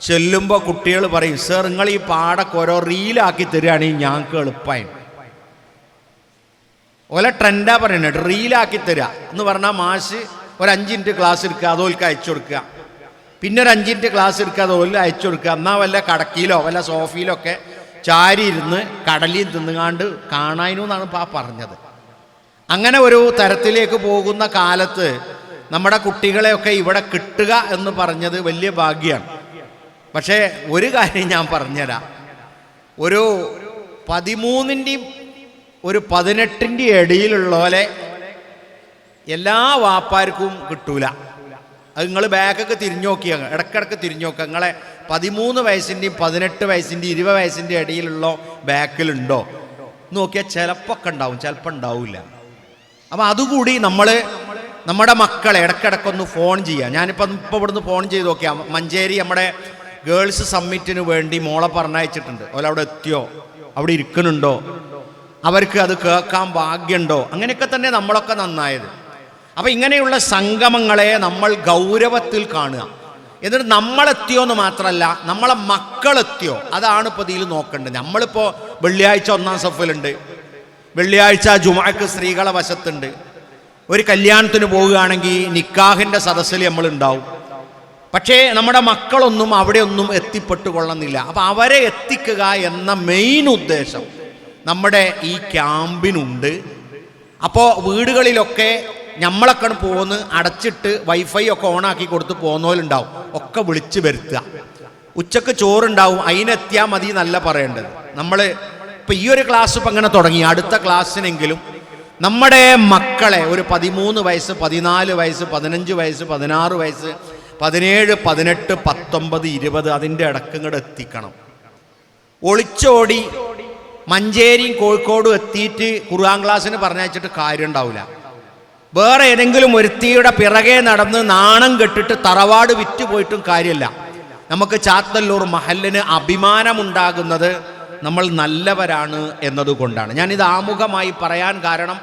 ചെല്ലുമ്പോൾ കുട്ടികൾ പറയും, സർ നിങ്ങൾ ഈ പാടൊക്കെ ഓരോ റീലാക്കി തരികയാണെങ്കിൽ ഞങ്ങൾക്ക് എളുപ്പമായി. ഓലെ ട്രെൻഡാ പറയുന്നത്, റീലാക്കി തരിക എന്ന് പറഞ്ഞാൽ മാഷ് ഒരു 5 മിനിറ്റ് ക്ലാസ് എടുക്കുക, അതോൽക്ക് അയച്ചു കൊടുക്കുക, പിന്നെ ഒരു 5 മിനിറ്റ് ക്ലാസ് എടുക്കുക, അതോലിൽ അയച്ചു കൊടുക്കുക. എന്നാൽ വല്ല കടക്കിയിലോ വല്ല സോഫയിലോ ഒക്കെ ചാരി ഇരുന്ന് കടലിൽ തിന്നുകാണ്ട് കാണാനു എന്നാണ് പറഞ്ഞത്. അങ്ങനെ ഒരു തരത്തിലേക്ക് പോകുന്ന കാലത്ത് നമ്മുടെ കുട്ടികളെയൊക്കെ ഇവിടെ കിട്ടുക എന്ന് പറഞ്ഞത് വലിയ ഭാഗ്യമാണ്. പക്ഷേ ഒരു കാര്യം ഞാൻ പറഞ്ഞുതരാം, ഒരു 13-ൻ്റെയും ഒരു 18-ൻ്റെയും ഇടയിലുള്ളവരെ എല്ലാ വാപ്പാർക്കും കിട്ടൂല. അത് നിങ്ങൾ ബാക്കൊക്കെ തിരിഞ്ഞു നോക്കിയാൽ, ഇടയ്ക്കിടയ്ക്ക് തിരിഞ്ഞു നോക്കുക, നിങ്ങളെ 13 വയസ്സിൻ്റെയും 18 വയസ്സിൻ്റെയും 20 വയസ്സിൻ്റെ ഇടയിലുള്ള ബാക്കിലുണ്ടോ നോക്കിയാൽ ചിലപ്പോൾ ഒക്കെ ഉണ്ടാവും, ചിലപ്പോൾ ഉണ്ടാവില്ല. അപ്പം അതുകൂടി നമ്മുടെ മക്കളെ ഇടയ്ക്കിടയ്ക്കൊന്ന് ഫോൺ ചെയ്യുക. ഞാനിപ്പോൾ ഇവിടുന്ന് ഫോൺ ചെയ്ത് നോക്കിയാൽ മഞ്ചേരി നമ്മുടെ ഗേൾസ് സമ്മിറ്റിന് വേണ്ടി മോളെ പറഞ്ഞയച്ചിട്ടുണ്ട്. അവിടെ എത്തിയോ, അവിടെ ഇരിക്കുന്നുണ്ടോ, അവർക്ക് അത് കേൾക്കാൻ ഭാഗ്യമുണ്ടോ, അങ്ങനെയൊക്കെ തന്നെ നമ്മളൊക്കെ നന്നായത്. അപ്പം ഇങ്ങനെയുള്ള സംഗമങ്ങളെ നമ്മൾ ഗൗരവത്തിൽ കാണുക. എന്നിട്ട് നമ്മളെത്തിയോ എന്ന് മാത്രമല്ല, നമ്മളെ മക്കളെത്തിയോ, അതാണ് ഇപ്പോൾ ഇതിൽ നോക്കേണ്ടത്. നമ്മളിപ്പോൾ വെള്ളിയാഴ്ച 1-ാം സഫിലുണ്ട്, വെള്ളിയാഴ്ച ജുമുഅക്ക് സ്ത്രീകളെ വശത്തുണ്ട്, ഒരു കല്യാണത്തിന് പോവുകയാണെങ്കിൽ നിക്കാഹിൻ്റെ സദസ്സിൽ നമ്മളുണ്ടാവും. പക്ഷേ നമ്മുടെ മക്കളൊന്നും അവിടെയൊന്നും എത്തിപ്പെട്ടുകൊള്ളുന്നില്ല. അപ്പം അവരെ എത്തിക്കുക എന്ന മെയിൻ ഉദ്ദേശം നമ്മുടെ ഈ ക്യാമ്പിനുണ്ട്. അപ്പോൾ വീടുകളിലൊക്കെ നമ്മളൊക്കെ പോന്ന് അടച്ചിട്ട് വൈഫൈ ഒക്കെ ഓണാക്കി കൊടുത്ത് പോകുന്നവരുണ്ടാവും, ഒക്കെ വിളിച്ച് വരുത്തുക. ഉച്ചക്ക് ചോറുണ്ടാവും, അതിനെത്തിയാൽ മതി എന്നല്ല പറയേണ്ടത്. നമ്മൾ ഇപ്പം ഈ ഒരു ക്ലാസ് ഇപ്പം അങ്ങനെ തുടങ്ങി, അടുത്ത ക്ലാസ്സിനെങ്കിലും നമ്മുടെ മക്കളെ ഒരു 13 വയസ്സ് 14 വയസ്സ് 15 വയസ്സ് 16 വയസ്സ് 17 18 19 20 അതിൻ്റെ ഇടക്കങ്ങോട്ട് എത്തിക്കണം. ഒളിച്ചോടി മഞ്ചേരിയും കോഴിക്കോടും എത്തിയിട്ട് ഖുർആൻ ക്ലാസ്സിന് പറഞ്ഞയച്ചിട്ട് കാര്യം ഉണ്ടാവില്ല. വേറെ ഏതെങ്കിലും ഒരുത്തിയുടെ പിറകെ നടന്ന് നാണം കെട്ടിട്ട് തറവാട് വിറ്റ് പോയിട്ടും കാര്യമില്ല. നമുക്ക് ചാത്തല്ലൂർ മഹല്ലിന് അഭിമാനമുണ്ടാകുന്നത് നമ്മൾ നല്ലവരാണ് എന്നതുകൊണ്ടാണ്. ഞാനിത് ആമുഖമായി പറയാൻ കാരണം,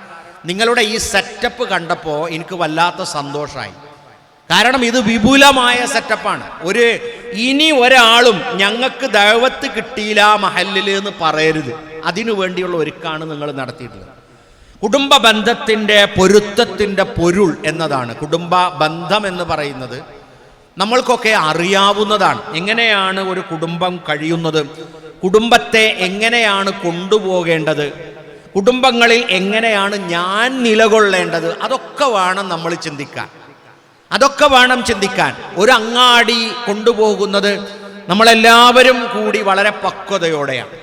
നിങ്ങളുടെ ഈ സെറ്റപ്പ് കണ്ടപ്പോൾ എനിക്ക് വല്ലാത്ത സന്തോഷമായി. കാരണം ഇത് വിപുലമായ സെറ്റപ്പാണ്. ഇനി ഒരാളും ഞങ്ങൾക്ക് ദഅവത്ത് കിട്ടിയില്ല മഹല്ലിൽ എന്ന് പറയരുത്. അതിനു വേണ്ടിയുള്ള ഒരുക്കാണ് നിങ്ങൾ നടത്തിയിട്ടുള്ളത്. കുടുംബ ബന്ധത്തിൻ്റെ പൊരുത്തത്തിൻ്റെ പൊരുൾ എന്നതാണ്. കുടുംബ ബന്ധം എന്ന് പറയുന്നത് നമ്മൾക്കൊക്കെ അറിയാവുന്നതാണ്. എങ്ങനെയാണ് ഒരു കുടുംബം കഴിയുന്നത്, കുടുംബത്തെ എങ്ങനെയാണ് കൊണ്ടുപോകേണ്ടത്, കുടുംബങ്ങളിൽ എങ്ങനെയാണ് ഞാൻ നിലകൊള്ളേണ്ടത്, അതൊക്കെ വേണം നമ്മൾ ചിന്തിക്കാൻ. അതൊക്കെ വേണം ചിന്തിക്കാൻ. ഒരു അങ്ങാടി കൊണ്ടുപോകുന്നത് നമ്മളെല്ലാവരും കൂടി വളരെ പക്വതയോടെയാണ്.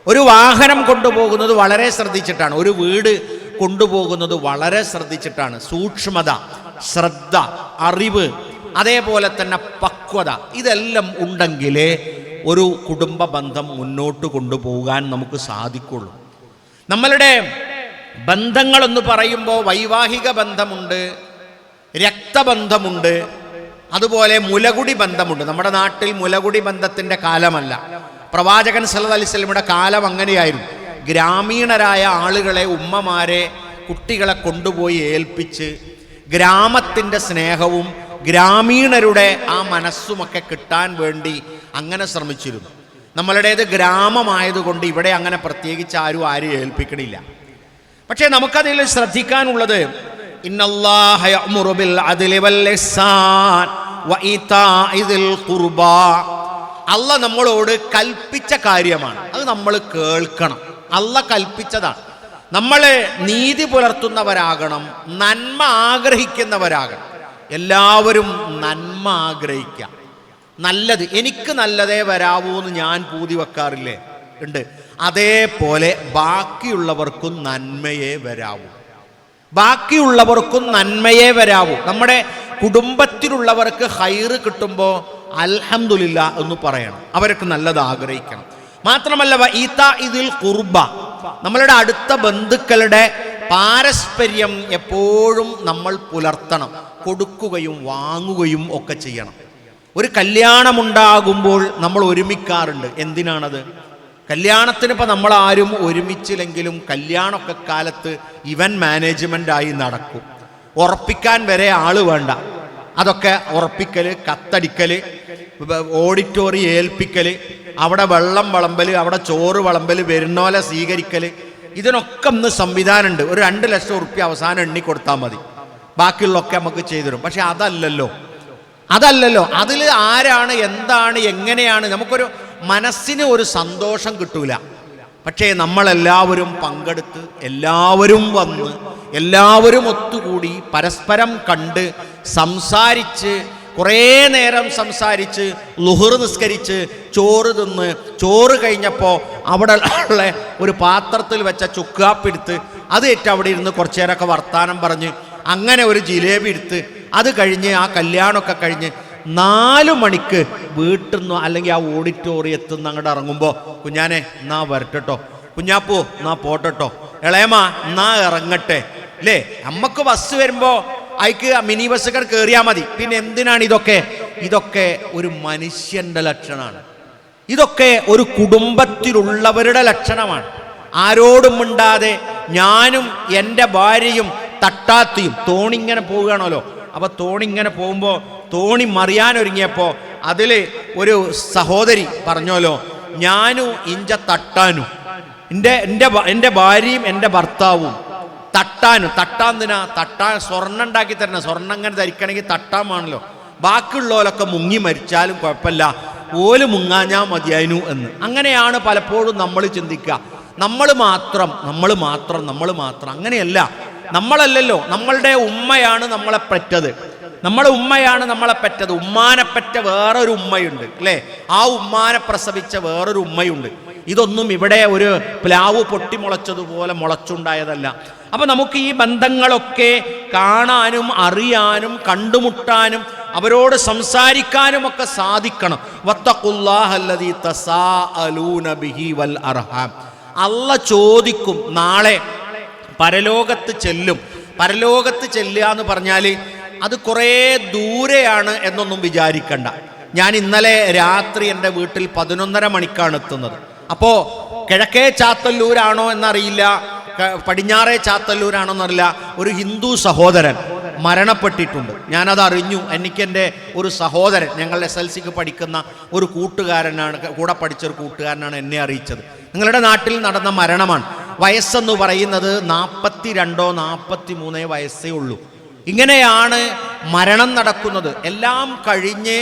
ഒരു വാഹനം കൊണ്ടുപോകുന്നത് വളരെ ശ്രദ്ധിച്ചിട്ടാണ്. ഒരു വീട് കൊണ്ടുപോകുന്നത് വളരെ ശ്രദ്ധിച്ചിട്ടാണ്. സൂക്ഷ്മത, ശ്രദ്ധ, അറിവ്, അതേപോലെ തന്നെ പക്വത, ഇതെല്ലാം ഉണ്ടെങ്കിലേ ഒരു കുടുംബ ബന്ധം മുന്നോട്ട് കൊണ്ടുപോകാൻ നമുക്ക് സാധിക്കുള്ളൂ. നമ്മളുടെ ബന്ധങ്ങളെന്ന് പറയുമ്പോൾ വൈവാഹിക ബന്ധമുണ്ട്, രക്തബന്ധമുണ്ട്, അതുപോലെ മുലകുടി ബന്ധമുണ്ട്. നമ്മുടെ നാട്ടിൽ മുലകുടി ബന്ധത്തിൻ്റെ കാലമല്ല. പ്രവാചകൻ സല്ലല്ലാഹു അലൈഹി വസല്ലമയുടെ കാലം അങ്ങനെയായിരുന്നു. ഗ്രാമീണരായ ആളുകളെ, ഉമ്മമാരെ, കുട്ടികളെ കൊണ്ടുപോയി ഏൽപ്പിച്ച് ഗ്രാമത്തിൻ്റെ സ്നേഹവും ഗ്രാമീണരുടെ ആ മനസ്സുമൊക്കെ കിട്ടാൻ വേണ്ടി അങ്ങനെ ശ്രമിച്ചിരുന്നു. നമ്മളുടേത് ഗ്രാമമായതുകൊണ്ട് ഇവിടെ അങ്ങനെ പ്രത്യേകിച്ച് ആരും ഏൽപ്പിക്കണില്ല. പക്ഷേ നമുക്കതിൽ ശ്രദ്ധിക്കാനുള്ളത്, ഇന്നല്ലാഹ യഅ്മുറു ബിൽ അദ്ലി വൽ ഇഹ്സാൻ വഇതാഇ ദിൽ ഖുർബാ. അല്ലാഹ് നമ്മളോട് കൽപ്പിച്ച കാര്യമാണ്, അത് നമ്മൾ കേൾക്കണം. അല്ലാഹ് കൽപ്പിച്ചതാണ്. നമ്മൾ നീതി പുലർത്തുന്നവരാകണം, നന്മ ആഗ്രഹിക്കുന്നവരാകണം. എല്ലാവരും നന്മ ആഗ്രഹിക്കുക, നല്ലത്. എനിക്ക് നല്ലതേ വരാവൂ എന്ന് ഞാൻ പൂതി വെക്കാറില്ലേ? ഉണ്ട്. അതേപോലെ ബാക്കിയുള്ളവർക്കും നന്മയെ വരാവൂ, ബാക്കിയുള്ളവർക്കും നന്മയെ വരാവൂ. നമ്മുടെ കുടുംബത്തിലുള്ളവർക്ക് ഹൈറ് കിട്ടുമ്പോൾ അൽഹംദുലില്ലാ എന്ന് പറയണം, അവർക്ക് നല്ലത് ആഗ്രഹിക്കണം. മാത്രമല്ല ഇതിൽ ഖുർബ, നമ്മളുടെ അടുത്ത ബന്ധുക്കളുടെ പാരസ്പര്യം എപ്പോഴും നമ്മൾ പുലർത്തണം. കൊടുക്കുകയും വാങ്ങുകയും ഒക്കെ ചെയ്യണം. ഒരു കല്യാണമുണ്ടാകുമ്പോൾ നമ്മൾ ഒരുമിക്കാറുണ്ട്. എന്തിനാണത്? കല്യാണത്തിന് ഇപ്പം നമ്മളാരും ഒരുമിച്ചില്ലെങ്കിലും കല്യാണമൊക്കെ കാലത്ത് ഇവന്റ് മാനേജ്മെൻ്റായി നടക്കും. ഉറപ്പിക്കാൻ വരെ ആൾ വേണ്ട. അതൊക്കെ ഉറപ്പിക്കൽ, കത്തടിക്കൽ, ഓഡിറ്റോറിയം ഏൽപ്പിക്കൽ, അവിടെ വെള്ളം വിളമ്പൽ, അവിടെ ചോറ് വിളമ്പൽ, വരുന്നോലെ സ്വീകരിക്കൽ, ഇതിനൊക്കെ ഒന്ന് സംവിധാനമുണ്ട്. ഒരു 2 ലക്ഷം ഉറുപ്പ്യ അവസാനം എണ്ണി കൊടുത്താൽ മതി, ബാക്കിയുള്ളതൊക്കെ നമുക്ക് ചെയ്തു തരും. പക്ഷെ അതല്ലല്ലോ അതിൽ ആരാണ്, എന്താണ്, എങ്ങനെയാണ്, നമുക്കൊരു മനസ്സിന് ഒരു സന്തോഷം കിട്ടൂല. പക്ഷേ നമ്മളെല്ലാവരും പങ്കെടുത്ത്, എല്ലാവരും വന്ന്, എല്ലാവരും ഒത്തുകൂടി പരസ്പരം കണ്ട് സംസാരിച്ച്, കുറേ നേരം സംസാരിച്ച്, ളുഹർ നിസ്കരിച്ച്, ചോറ് തിന്ന്, ചോറ് കഴിഞ്ഞപ്പോൾ അവിടെ ഉള്ള ഒരു പാത്രത്തിൽ വെച്ച ചുക്കാപ്പിടുത്ത് അത് ഏറ്റവും അവിടെ ഇരുന്ന് കുറച്ചു നേരമൊക്കെ വർത്താനം പറഞ്ഞ്, അങ്ങനെ ഒരു ജിലേബി എടുത്ത്, അത് കഴിഞ്ഞ് ആ കല്യാണമൊക്കെ കഴിഞ്ഞ് 4 മണിക്ക് വീട്ടിൽ നിന്ന് അല്ലെങ്കിൽ ആ ഓഡിറ്റോറിയത്തിൽ നിന്ന് അങ്ങോട്ട് ഇറങ്ങുമ്പോൾ, കുഞ്ഞാനെ എന്നാ വരട്ടോ, കുഞ്ഞാപ്പൂ എന്നാ പോട്ടോ, ഇളയമ്മ എന്നാ ഇറങ്ങട്ടെ അല്ലേ. നമുക്ക് ബസ് വരുമ്പോൾ അയക്ക് മിനി ബസ്സുകാർ കയറിയാൽ മതി. പിന്നെ എന്തിനാണ് ഇതൊക്കെ ഒരു മനുഷ്യൻ്റെ ലക്ഷണമാണ്. ഇതൊക്കെ ഒരു കുടുംബത്തിലുള്ളവരുടെ ലക്ഷണമാണ്. ആരോടും മിണ്ടാതെ ഞാനും എൻ്റെ ഭാര്യയും തട്ടാത്തിയും തോണിങ്ങനെ പോവുകയാണല്ലോ. അപ്പോൾ തോണിങ്ങനെ പോകുമ്പോൾ തോണി മറിയാനൊരുങ്ങിയപ്പോൾ അതിൽ ഒരു സഹോദരി പറഞ്ഞോലോ, ഞാനും ഇഞ്ച തട്ടാനും, എൻ്റെ ഭാര്യയും എൻ്റെ ഭർത്താവും തട്ടാന്തിനാ സ്വർണ്ണം ഉണ്ടാക്കി തരണം, സ്വർണ്ണം അങ്ങനെ ധരിക്കണമെങ്കിൽ തട്ടാമാണല്ലോ, ബാക്കിയുള്ളവരൊക്കെ മുങ്ങി മരിച്ചാലും കുഴപ്പമില്ല, ഓല് മുങ്ങാഞ്ഞാ മതിയായിരുന്നു എന്ന്. അങ്ങനെയാണ് പലപ്പോഴും നമ്മൾ ചിന്തിക്കുക. നമ്മൾ മാത്രം. അങ്ങനെയല്ല. നമ്മളല്ലല്ലോ, നമ്മളുടെ ഉമ്മയാണ് നമ്മളെ പെറ്റത്. ഉമ്മാനെപ്പറ്റ വേറൊരു ഉമ്മയുണ്ട് അല്ലേ, ആ ഉമ്മാനെ പ്രസവിച്ച വേറൊരു ഉമ്മയുണ്ട്. ഇതൊന്നും ഇവിടെ ഒരു പ്ലാവ് പൊട്ടിമുളച്ചതുപോലെ മുളച്ചുണ്ടായതല്ല. അപ്പം നമുക്ക് ഈ ബന്ധങ്ങളൊക്കെ കാണാനും അറിയാനും കണ്ടുമുട്ടാനും അവരോട് സംസാരിക്കാനും ഒക്കെ സാധിക്കണം. വത്തഖുല്ലാഹല്ലദീ തസാഅലൂന ബിഹി വൽ അർഹാം. അല്ലാഹ് ചോദിക്കും, നാളെ പരലോകത്ത് ചെല്ലുക എന്ന് പറഞ്ഞാൽ അത് കുറേ ദൂരെയാണ് എന്നൊന്നും വിചാരിക്കണ്ട. ഞാൻ ഇന്നലെ രാത്രി എൻ്റെ വീട്ടിൽ 11:30 മണിക്കാണ് എത്തുന്നത്. അപ്പോൾ കിഴക്കേ ചാത്തല്ലൂരാണോ എന്നറിയില്ല, പടിഞ്ഞാറേ ചാത്തല്ലൂരാണോ എന്നറിയില്ല, ഒരു ഹിന്ദു സഹോദരൻ മരണപ്പെട്ടിട്ടുണ്ട്. ഞാനത് അറിഞ്ഞു. എനിക്കെൻ്റെ ഒരു സഹോദരൻ, ഞങ്ങൾ SLCക്ക് പഠിക്കുന്ന ഒരു കൂട്ടുകാരനാണ്, കൂടെ പഠിച്ചൊരു കൂട്ടുകാരനാണ് എന്നെ അറിയിച്ചത്. നിങ്ങളുടെ നാട്ടിൽ നടന്ന മരണമാണ്. വയസ്സെന്ന് പറയുന്നത് 42 43 വയസ്സേ ഉള്ളൂ. ഇങ്ങനെയാണ് മരണം നടക്കുന്നത്. എല്ലാം കഴിഞ്ഞ്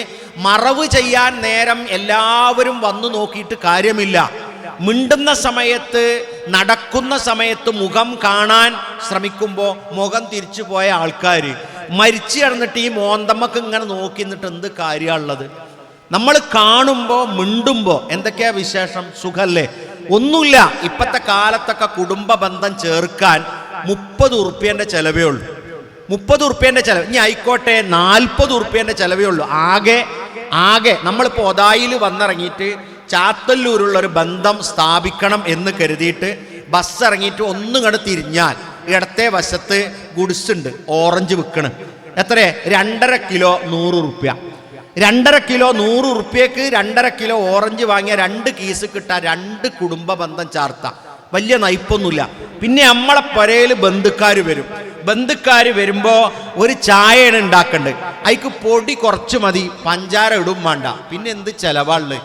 മറവ് ചെയ്യാൻ നേരം എല്ലാവരും വന്നു നോക്കിയിട്ട് കാര്യമില്ല. മിണ്ടുന്ന സമയത്ത്, നടക്കുന്ന സമയത്ത് മുഖം കാണാൻ ശ്രമിക്കുമ്പോൾ മുഖം തിരിച്ചു പോയ ആൾക്കാർ മരിച്ചു കിടന്നിട്ട് ഈ മോന്തമ്മക്ക് ഇങ്ങനെ നോക്കി നിന്നിട്ട് എന്ത് കാര്യമുള്ളത്? നമ്മൾ കാണുമ്പോൾ മിണ്ടുമ്പോൾ എന്തൊക്കെയാ വിശേഷം, സുഖല്ലേ? ഒന്നുമില്ല. ഇപ്പോഴത്തെ കാലത്തൊക്കെ കുടുംബ ബന്ധം ചേർക്കാൻ 30 ഉറുപ്പ്യൻ്റെ ചിലവേ ഉള്ളൂ. 30 ഉറുപ്പ്യൻ്റെ ചിലവ്. ഇനി ആയിക്കോട്ടെ 40 ഉറുപ്പ്യൻ്റെ ചിലവേ ഉള്ളൂ. ആകെ നമ്മളിപ്പോൾ ഒതായിൽ വന്നിറങ്ങിയിട്ട് ചാത്തല്ലൂരുള്ളൊരു ബന്ധം സ്ഥാപിക്കണം എന്ന് കരുതിയിട്ട് ബസ് ഇറങ്ങിയിട്ട് ഒന്നുകണ്ട് തിരിഞ്ഞാൽ ഇടത്തെ വശത്ത് ഗുഡ്സുണ്ട്, ഓറഞ്ച് വിൽക്കണ്. എത്ര? 2.5 കിലോ 100 ഉറുപ്പ്യ. 2.5 കിലോ 100 ഉറുപ്പ്യക്ക് 2.5 കിലോ ഓറഞ്ച് വാങ്ങിയ 2 കീസ് കിട്ടാൻ 2 കുടുംബ ബന്ധം ചാർത്താം. വലിയ നയിപ്പൊന്നുമില്ല. പിന്നെ നമ്മളെ പുരയിൽ ബന്ധുക്കാർ വരുമ്പോൾ ഒരു ചായയാണ് ഉണ്ടാക്കേണ്ടത്. അതിക്ക് പൊടി കുറച്ച് മതി, പഞ്ചാര ഇടും വേണ്ട. പിന്നെ എന്ത് ചെലവാള്?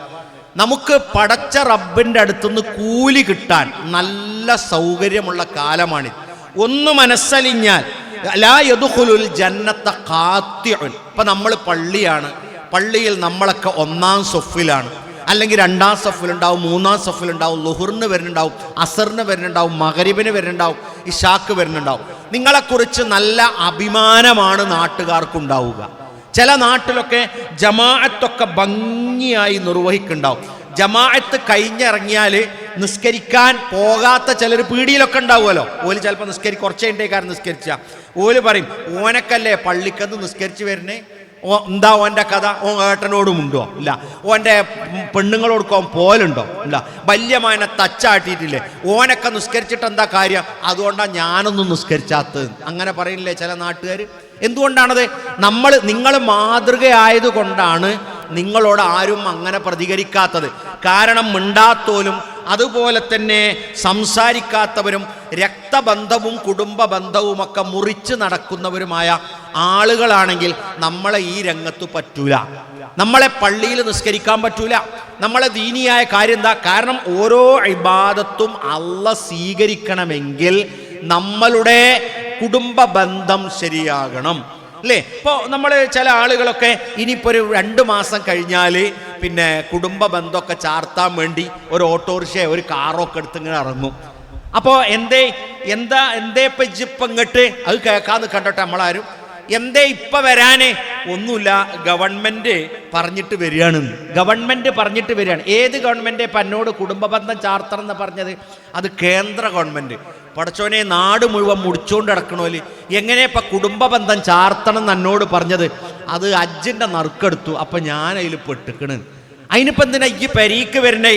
നമുക്ക് പടച്ച റബ്ബിൻ്റെ അടുത്തുനിന്ന് കൂലി കിട്ടാൻ നല്ല സൗകര്യമുള്ള കാലമാണിത്. ഒന്ന് മനസ്സലിഞ്ഞാൽ ലാ യദ്ഖുലുൽ ജന്നത്ത ഖാത്തിഉൻ. ഇപ്പം നമ്മൾ പള്ളിയിൽ നമ്മളൊക്കെ 1-ാം സഫിലാണ്, അല്ലെങ്കിൽ 2-ാം സഫിലുണ്ടാവും, 3-ാം സഫിലുണ്ടാവും, ളുഹറിന് വരുന്നുണ്ടാവും, അസറിന് വരുന്നുണ്ടാവും, മഗ്രിബിന് വരുന്നുണ്ടാവും, ഇശാക്ക് വരുന്നുണ്ടാവും. നിങ്ങളെക്കുറിച്ച് നല്ല അഭിമാനമാണ് നാട്ടുകാർക്കുണ്ടാവുക. ചില നാട്ടിലൊക്കെ ജമാഅത്തൊക്കെ ഭംഗിയായി നിർവഹിക്കുന്നുണ്ടാവും. ജമാഅത്ത് കഴിഞ്ഞിറങ്ങിയാൽ നിസ്കരിക്കാൻ പോകാത്ത ചിലർ പീടിയിലൊക്കെ ഉണ്ടാവുമല്ലോ. ഓല് ചിലപ്പോൾ കുറച്ച് കഴിഞ്ഞേക്കാരൻ നിസ്കരിച്ചാൽ ഓല് പറയും, ഓനക്കല്ലേ പള്ളിക്കന്ന് നിസ്കരിച്ച് വരുന്നേ, എന്താ ഓൻ്റെ കഥ? ഏട്ടനോടും ഉണ്ടോ? ഇല്ല. ഓൻ്റെ പെണ്ണുങ്ങളോടൊക്കെ പോലുണ്ടോ? ഇല്ല. വല്യമാനെ തച്ചാട്ടിയിട്ടില്ലേ? ഓനൊക്കെ നിസ്കരിച്ചിട്ട് എന്താ കാര്യം? അതുകൊണ്ടാണ് ഞാനൊന്നും നിസ്കരിച്ചാത്തത്. അങ്ങനെ പറയില്ലേ ചില നാട്ടുകാർ. എന്തുകൊണ്ടാണത്? നിങ്ങൾ മാതൃകയായതുകൊണ്ടാണ് നിങ്ങളോട് ആരും അങ്ങനെ പ്രതികരിക്കാത്തത്. കാരണം മിണ്ടാത്തോലും അതുപോലെ തന്നെ സംസാരിക്കാത്തവരും രക്തബന്ധവും കുടുംബ ബന്ധവുമൊക്കെ മുറിച്ച് നടക്കുന്നവരുമായ ആളുകളാണെങ്കിൽ നമ്മളെ ഈ രംഗത്ത് പറ്റൂല. നമ്മളെ പള്ളിയിൽ നിസ്കരിക്കാൻ പറ്റൂല. നമ്മളെ ദീനിയായ കാര്യം എന്താ? കാരണം ഓരോ ഇബാദത്തും അള്ളാഹ് സ്വീകരിക്കണമെങ്കിൽ നമ്മളുടെ കുടുംബ ബന്ധം ശരിയാകണം, അല്ലേ? ഇപ്പോൾ നമ്മൾ ചില ആളുകളൊക്കെ ഇനിയിപ്പോൾ ഒരു 2 മാസം കഴിഞ്ഞാൽ പിന്നെ കുടുംബ ബന്ധമൊക്കെ ചാർത്താൻ വേണ്ടി ഒരു ഓട്ടോറിക്ഷ ഒരു കാറൊക്കെ എടുത്ത് ഇങ്ങനെ ഇറങ്ങും. അപ്പോൾ എന്തേ ഇപ്പം ഇങ്ങോട്ട് അത് കേൾക്കാന്ന് കണ്ടോട്ടെ നമ്മളാരും. എന്തേ ഇപ്പം വരാനേ? ഒന്നുമില്ല, ഗവൺമെൻറ് പറഞ്ഞിട്ട് വരികയാണ്. ഗവൺമെൻറ് പറഞ്ഞിട്ട് വരികയാണ്. ഏത് ഗവൺമെൻറ് ഇപ്പം എന്നോട് കുടുംബ ബന്ധം ചാർത്തണം എന്ന് പറഞ്ഞത്? അത് കേന്ദ്ര ഗവൺമെൻറ്. പടച്ചോനെ, നാട് മുഴുവൻ മുടിച്ചുകൊണ്ട് കിടക്കണോല് എങ്ങനെ ഇപ്പം കുടുംബ ബന്ധം ചാർത്തണം എന്ന് എന്നോട് പറഞ്ഞത്? അത് ഹജ്ജിൻ്റെ നറുക്കെടുത്തു. അപ്പം ഞാൻ അതിൽ പെട്ടിക്കണ്. അതിനിപ്പോൾ എന്തിനാ ഈ പെരീക്ക് വരണേ?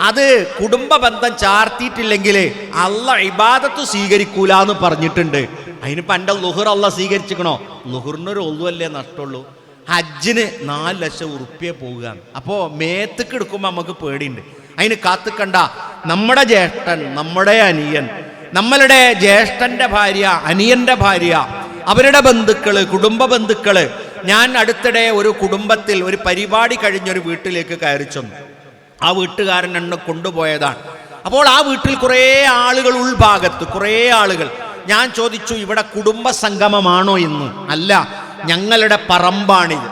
അത് കുടുംബ ബന്ധം ചാർത്തിയിട്ടില്ലെങ്കിൽ അള്ളാഹ് ഇബാദത്ത് സ്വീകരിക്കൂല എന്ന് പറഞ്ഞിട്ടുണ്ട്. അതിനിപ്പോൾ എൻ്റെ ലുഹുർ അള്ളാഹ് സ്വീകരിച്ചിക്കണോ? ലുഹുറിനൊരു ഒന്നുമല്ലേ നഷ്ടമുള്ളൂ. ഹജ്ജിന് 4 ലക്ഷം ഉറുപ്പ്യ പോവുക. അപ്പോൾ മേത്തക്ക് എടുക്കുമ്പോൾ നമുക്ക് പേടിയുണ്ട്. അതിന് കാത്തുക്കണ്ട. നമ്മുടെ ജ്യേഷ്ഠൻ, നമ്മുടെ അനിയൻ, നമ്മളുടെ ജ്യേഷ്ഠൻ്റെ ഭാര്യ, അനിയൻ്റെ ഭാര്യ, അവരുടെ ബന്ധുക്കള്, കുടുംബ ബന്ധുക്കള്. ഞാൻ അടുത്തിടെ ഒരു കുടുംബത്തിൽ ഒരു പരിപാടി കഴിഞ്ഞൊരു വീട്ടിലേക്ക് കയറി ചെന്നു. ആ വീട്ടുകാരൻ എന്നെ കൊണ്ടുപോയതാണ്. അപ്പോൾ ആ വീട്ടിൽ കുറേ ആളുകൾ, ഉൾഭാഗത്ത് കുറേ ആളുകൾ. ഞാൻ ചോദിച്ചു, ഇവിടെ കുടുംബ സംഗമമാണോ എന്ന്? അല്ല, ഞങ്ങളുടെ പറമ്പാണിത്.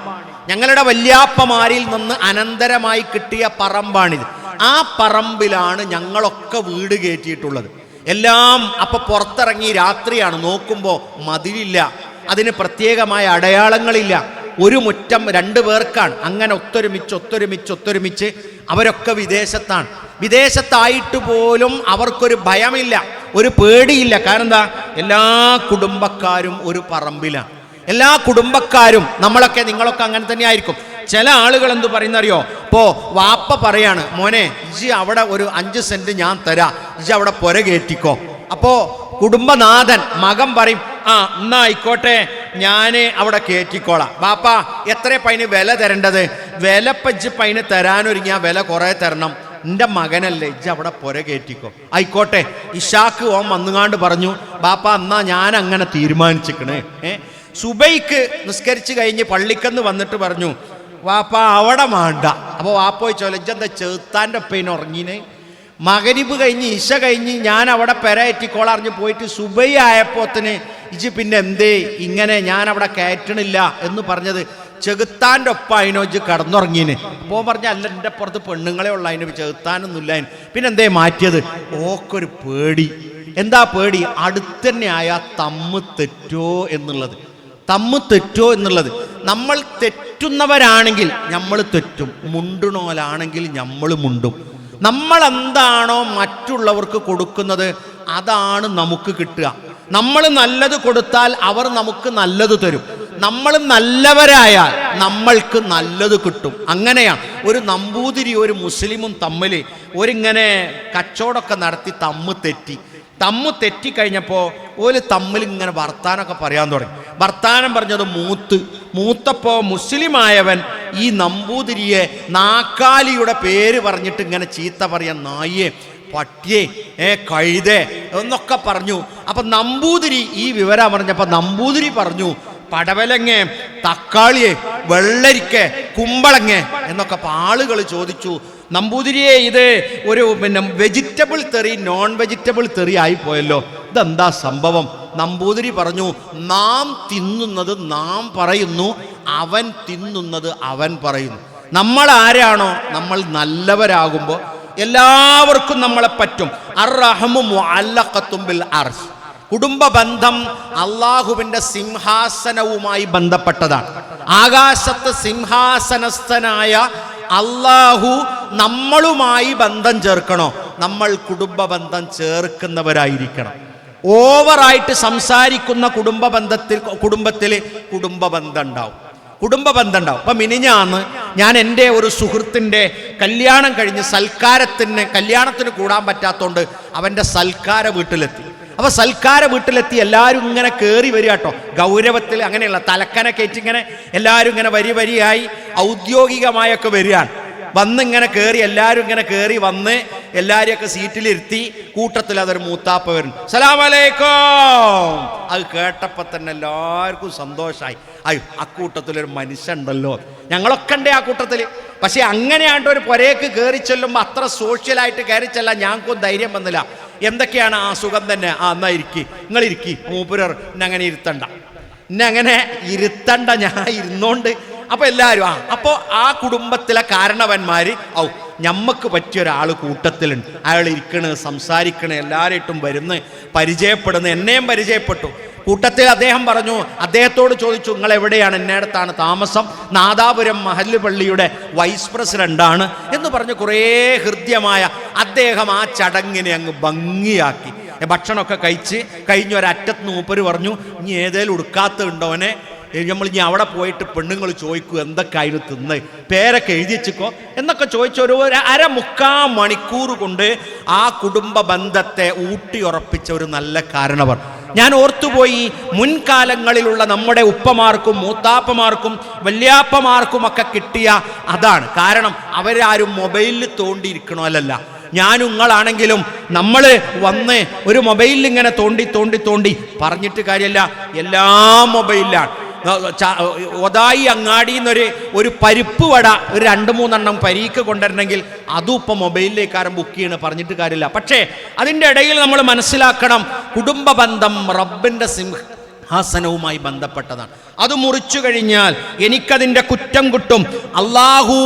ഞങ്ങളുടെ വല്യാപ്പമാരിൽ നിന്ന് അനന്തരമായി കിട്ടിയ പറമ്പാണിത്. ആ പറമ്പിലാണ് ഞങ്ങളൊക്കെ വീട് കയറ്റിയിട്ടുള്ളത്. എല്ലാം അപ്പോൾ പുറത്തിറങ്ങി രാത്രിയാണ്, നോക്കുമ്പോൾ മതിലില്ല, അതിന് പ്രത്യേകമായ അടയാളങ്ങളില്ല. ഒരു മുറ്റം 2 പേർക്കാണ്. അങ്ങനെ ഒത്തൊരുമിച്ച് അവരൊക്കെ വിദേശത്താണ്. വിദേശത്തായിട്ട് പോലും അവർക്കൊരു ഭയമില്ല, ഒരു പേടിയില്ല. കാരണം എന്താ? എല്ലാ കുടുംബക്കാരും ഒരു പറമ്പിലാണ്. എല്ലാ കുടുംബക്കാരും, നിങ്ങളൊക്കെ അങ്ങനെ തന്നെ ആയിരിക്കും. ചില ആളുകൾ എന്ത് പറയുന്നറിയോ? ഇപ്പോൾ വാപ്പ പറയാണ്, മോനെ ഇജി അവിടെ ഒരു 5 സെന്റ് ഞാൻ തരാം, ഇജി അവിടെ പുര കയറ്റിക്കോ. അപ്പോൾ കുടുംബനാഥൻ മകൻ പറയും, ആ എന്നാ ആയിക്കോട്ടെ, ഞാൻ അവിടെ കയറ്റിക്കോളാം. ബാപ്പ എത്ര പൈന് വില തരേണ്ടത്? വില പജ്ജ് പൈന് തരാനൊരുങ്ങിയ വില കുറേ തരണം. എൻ്റെ മകനല്ലേ, ഇജ്ജ് അവിടെ പുര കയറ്റിക്കോ. ആയിക്കോട്ടെ. ഇഷാക്ക് ഓൻ വന്നുകാണ്ട് പറഞ്ഞു, ബാപ്പ എന്നാ ഞാൻ അങ്ങനെ തീരുമാനിച്ചിക്കണേ. സുബൈക്ക് നിസ്കരിച്ച് കഴിഞ്ഞ് പള്ളിക്കന്ന് വന്നിട്ട് പറഞ്ഞു, വാപ്പ അവിടെ വേണ്ട. അപ്പോൾ വാപ്പ ചോദിച്ചോലെ, ഇജ്ജെന്താ ചെറുത്താൻ്റെ ഒപ്പേന് ഉറങ്ങിനെ? മഗ്‌രിബ് കഴിഞ്ഞ് ഇശ കഴിഞ്ഞ് ഞാൻ അവിടെ പെരയറ്റിക്കോളറിഞ്ഞ് പോയിട്ട് സുബൈ ആയപ്പോത്തിന് ഇജ് പിന്നെ എന്തേ ഇങ്ങനെ ഞാൻ അവിടെ കയറ്റണില്ല എന്ന് പറഞ്ഞത്? ചെകുത്താൻ്റെ ഒപ്പം അതിനോ ഇജ് കടന്നുറങ്ങീന്. അപ്പോൾ പറഞ്ഞ, അല്ല, എൻ്റെ പുറത്ത് പെണ്ണുങ്ങളെ ഉള്ള, അതിന് ചെകുത്താനൊന്നുമില്ല. പിന്നെ എന്തേ മാറ്റിയത്? ഓക്കൊരു പേടി. എന്താ പേടി? അടുത്തന്നെ ആയാൽ തമ്മ് തെറ്റോ എന്നുള്ളത്. നമ്മൾ തെറ്റുന്നവരാണെങ്കിൽ നമ്മൾ തെറ്റും, മുണ്ടുണോലാണെങ്കിൽ നമ്മൾ മുണ്ടും. നമ്മൾ എന്താണോ മറ്റുള്ളവർക്ക് കൊടുക്കുന്നത് അതാണ് നമുക്ക് കിട്ടുക. നമ്മൾ നല്ലത് കൊടുത്താൽ അവർ നമുക്ക് നല്ലത് തരും. നമ്മൾ നല്ലവരായാൽ നമ്മൾക്ക് നല്ലത് കിട്ടും. അങ്ങനെയാണ് ഒരു നമ്പൂതിരി ഒരു മുസ്ലിമും തമ്മിൽ ഒരിങ്ങനെ കച്ചവടമൊക്കെ നടത്തി തമ്മ് തെറ്റിക്കഴിഞ്ഞപ്പോൾ ഒരു തമ്മിൽ ഇങ്ങനെ വർത്താനമൊക്കെ പറയാൻ തുടങ്ങി. വർത്താനം പറഞ്ഞത് മൂത്തപ്പോൾ മുസ്ലിമായവൻ ഈ നമ്പൂതിരിയെ നാക്കാലിയുടെ പേര് പറഞ്ഞിട്ട് ഇങ്ങനെ ചീത്ത പറയാൻ, നായേ, പട്ടിയെ, കഴുതേ എന്നൊക്കെ പറഞ്ഞു. അപ്പം നമ്പൂതിരി ഈ വിവരം പറഞ്ഞപ്പോൾ നമ്പൂതിരി പറഞ്ഞു, പടവലങ്ങ, തക്കാളിയെ, വെള്ളരിക്ക, കുമ്പളങ്ങ എന്നൊക്കെ. അപ്പം ആളുകൾ ചോദിച്ചു, നമ്പൂതിരിയെ, ഇത് ഒരു വെജിറ്റബിൾ തെറി നോൺ വെജിറ്റബിൾ തെറി ആയിപ്പോയല്ലോ, ഇതെന്താ സംഭവം? നമ്പൂതിരി പറഞ്ഞു, നാം തിന്നുന്നത് നാം പറയുന്നു, അവൻ തിന്നുന്നത് അവൻ പറയുന്നു. നമ്മൾ ആരാണോ, നമ്മൾ നല്ലവരാകുമ്പോൾ എല്ലാവർക്കും നമ്മളെ പറ്റും. അർറഹ്മു മുഅല്ലഖത്തും ബിൽ അർശ്. കുടുംബ ബന്ധം അള്ളാഹുവിൻ്റെ സിംഹാസനവുമായി ബന്ധപ്പെട്ടതാണ്. ആകാശത്ത് സിംഹാസനസ്ഥനായ അള്ളാഹു നമ്മളുമായി ബന്ധം ചേർക്കണോ? നമ്മൾ കുടുംബ ബന്ധം ചേർക്കുന്നവരായിരിക്കണം. ഓവറായിട്ട് സംസാരിക്കുന്ന കുടുംബ ബന്ധത്തിൽ കുടുംബ ബന്ധം ഉണ്ടാവും. അപ്പം മിനിഞ്ഞാന്ന് ഞാൻ എൻ്റെ ഒരു സുഹൃത്തിൻ്റെ കല്യാണം കഴിഞ്ഞ് കല്യാണത്തിന് കൂടാൻ പറ്റാത്തതുകൊണ്ട് അവൻ്റെ സൽക്കാര വീട്ടിലെത്തി. അപ്പോൾ സൽക്കാര വീട്ടിലെത്തി എല്ലാവരും ഇങ്ങനെ കയറി വരിക കേട്ടോ, ഗൗരവത്തിൽ. അങ്ങനെയുള്ള തലക്കന കയറ്റിങ്ങനെ എല്ലാവരും ഇങ്ങനെ വരിയായി ഔദ്യോഗികമായൊക്കെ വരികയാണ്. വന്നിങ്ങനെ കയറി, എല്ലാവരും ഇങ്ങനെ കയറി വന്ന് എല്ലാവരെയൊക്കെ സീറ്റിലിരുത്തി, കൂട്ടത്തിൽ അതൊരു മൂത്താപ്പ വരും, സലാം അലൈക്കും. അത് കേട്ടപ്പോൾ തന്നെ എല്ലാവർക്കും സന്തോഷമായി. അയ്യോ, ആ കൂട്ടത്തിലൊരു മനുഷ്യനുണ്ടല്ലോ, ഞങ്ങളൊക്കെ ഉണ്ട് ആ കൂട്ടത്തിൽ. പക്ഷെ അങ്ങനെയാണ്ട് ഒരു പുരയ്ക്ക് കയറി ചെല്ലുമ്പോൾ അത്ര സോഷ്യലായിട്ട് കയറി ചെല്ലാൻ ഞങ്ങൾക്കും ധൈര്യം വന്നില്ല. എന്തൊക്കെയാണ് ആ സുഖം തന്നെ, എന്നാ ഇരിക്കി, നിങ്ങൾ ഇരിക്കി, മൂപ്പുരർ ഇന്നങ്ങനെ ഇരുത്തണ്ട, ഇന്നങ്ങനെ ഇരുത്തണ്ട, ഞാൻ ഇരുന്നോണ്ട്. അപ്പോൾ എല്ലാവരും അപ്പോൾ ആ കുടുംബത്തിലെ കാരണവന്മാർ ഞമ്മക്ക് പറ്റിയ ഒരാൾ കൂട്ടത്തിലുണ്ട്, അയാൾ ഇരിക്കണ്, സംസാരിക്കണ്, എല്ലാവരായിട്ടും വരുന്ന്, പരിചയപ്പെടുന്നു. എന്നെയും പരിചയപ്പെട്ടു. കൂട്ടത്തിൽ അദ്ദേഹം പറഞ്ഞു, അദ്ദേഹത്തോട് ചോദിച്ചു, നിങ്ങൾ എവിടെയാണ്? എന്നേടത്താണ് താമസം, നാദാപുരം മഹല്ല് പള്ളിയുടെ വൈസ് പ്രസിഡന്റാണ് എന്ന് പറഞ്ഞ് കുറേ ഹൃദ്യമായ അദ്ദേഹം ആ ചടങ്ങിനെ അങ്ങ് ഭംഗിയാക്കി. ഭക്ഷണമൊക്കെ കഴിച്ച് കഴിഞ്ഞ ഒരറ്റത്ത് മൂപ്പര് പറഞ്ഞു, ഇനി ഏതേലും ഉടുക്കാത്തുണ്ടോനെ, നമ്മൾ ഇനി അവിടെ പോയിട്ട് പെണ്ണുങ്ങൾ ചോദിക്കും എന്തൊക്കെ അതിന് തിന്ന്, പേരൊക്കെ എഴുതി വെച്ചിക്കോ എന്നൊക്കെ ചോദിച്ച ഒരു 1/4 മണിക്കൂർ കൊണ്ട് ആ കുടുംബ ബന്ധത്തെ ഊട്ടിയുറപ്പിച്ച ഒരു നല്ല കാരണവർ. ഞാൻ ഓർത്തുപോയി, മുൻകാലങ്ങളിലുള്ള നമ്മുടെ ഉപ്പമാർക്കും മൂത്താപ്പമാർക്കും വല്യാപ്പമാർക്കുമൊക്കെ കിട്ടിയ അതാണ്. കാരണം അവരാരും മൊബൈലിൽ തോണ്ടിയിരിക്കണമല്ല. ഞാനും നിങ്ങളാണെങ്കിലും നമ്മൾ വന്ന് ഒരു മൊബൈലിൽ ഇങ്ങനെ തോണ്ടി പറഞ്ഞിട്ട് കാര്യമില്ല, എല്ലാം മൊബൈലിലാണ്. ഒതായി അങ്ങാടിന്നൊരു പരിപ്പ് വട ഒരു 2-3 എണ്ണം പരീക്ക് കൊണ്ടുവരണമെങ്കിൽ അതും ഇപ്പം മൊബൈലിലേക്കാരും ബുക്ക് ചെയ്യണം, പറഞ്ഞിട്ട് കാര്യമില്ല. പക്ഷേ അതിൻ്റെ ഇടയിൽ നമ്മൾ മനസ്സിലാക്കണം, കുടുംബ ബന്ധം റബ്ബിൻ്റെ സിംഹാസനവുമായി ബന്ധപ്പെട്ടതാണ്. അത് മുറിച്ചു കഴിഞ്ഞാൽ എനിക്കതിൻ്റെ കുറ്റം കിട്ടും. അള്ളാഹു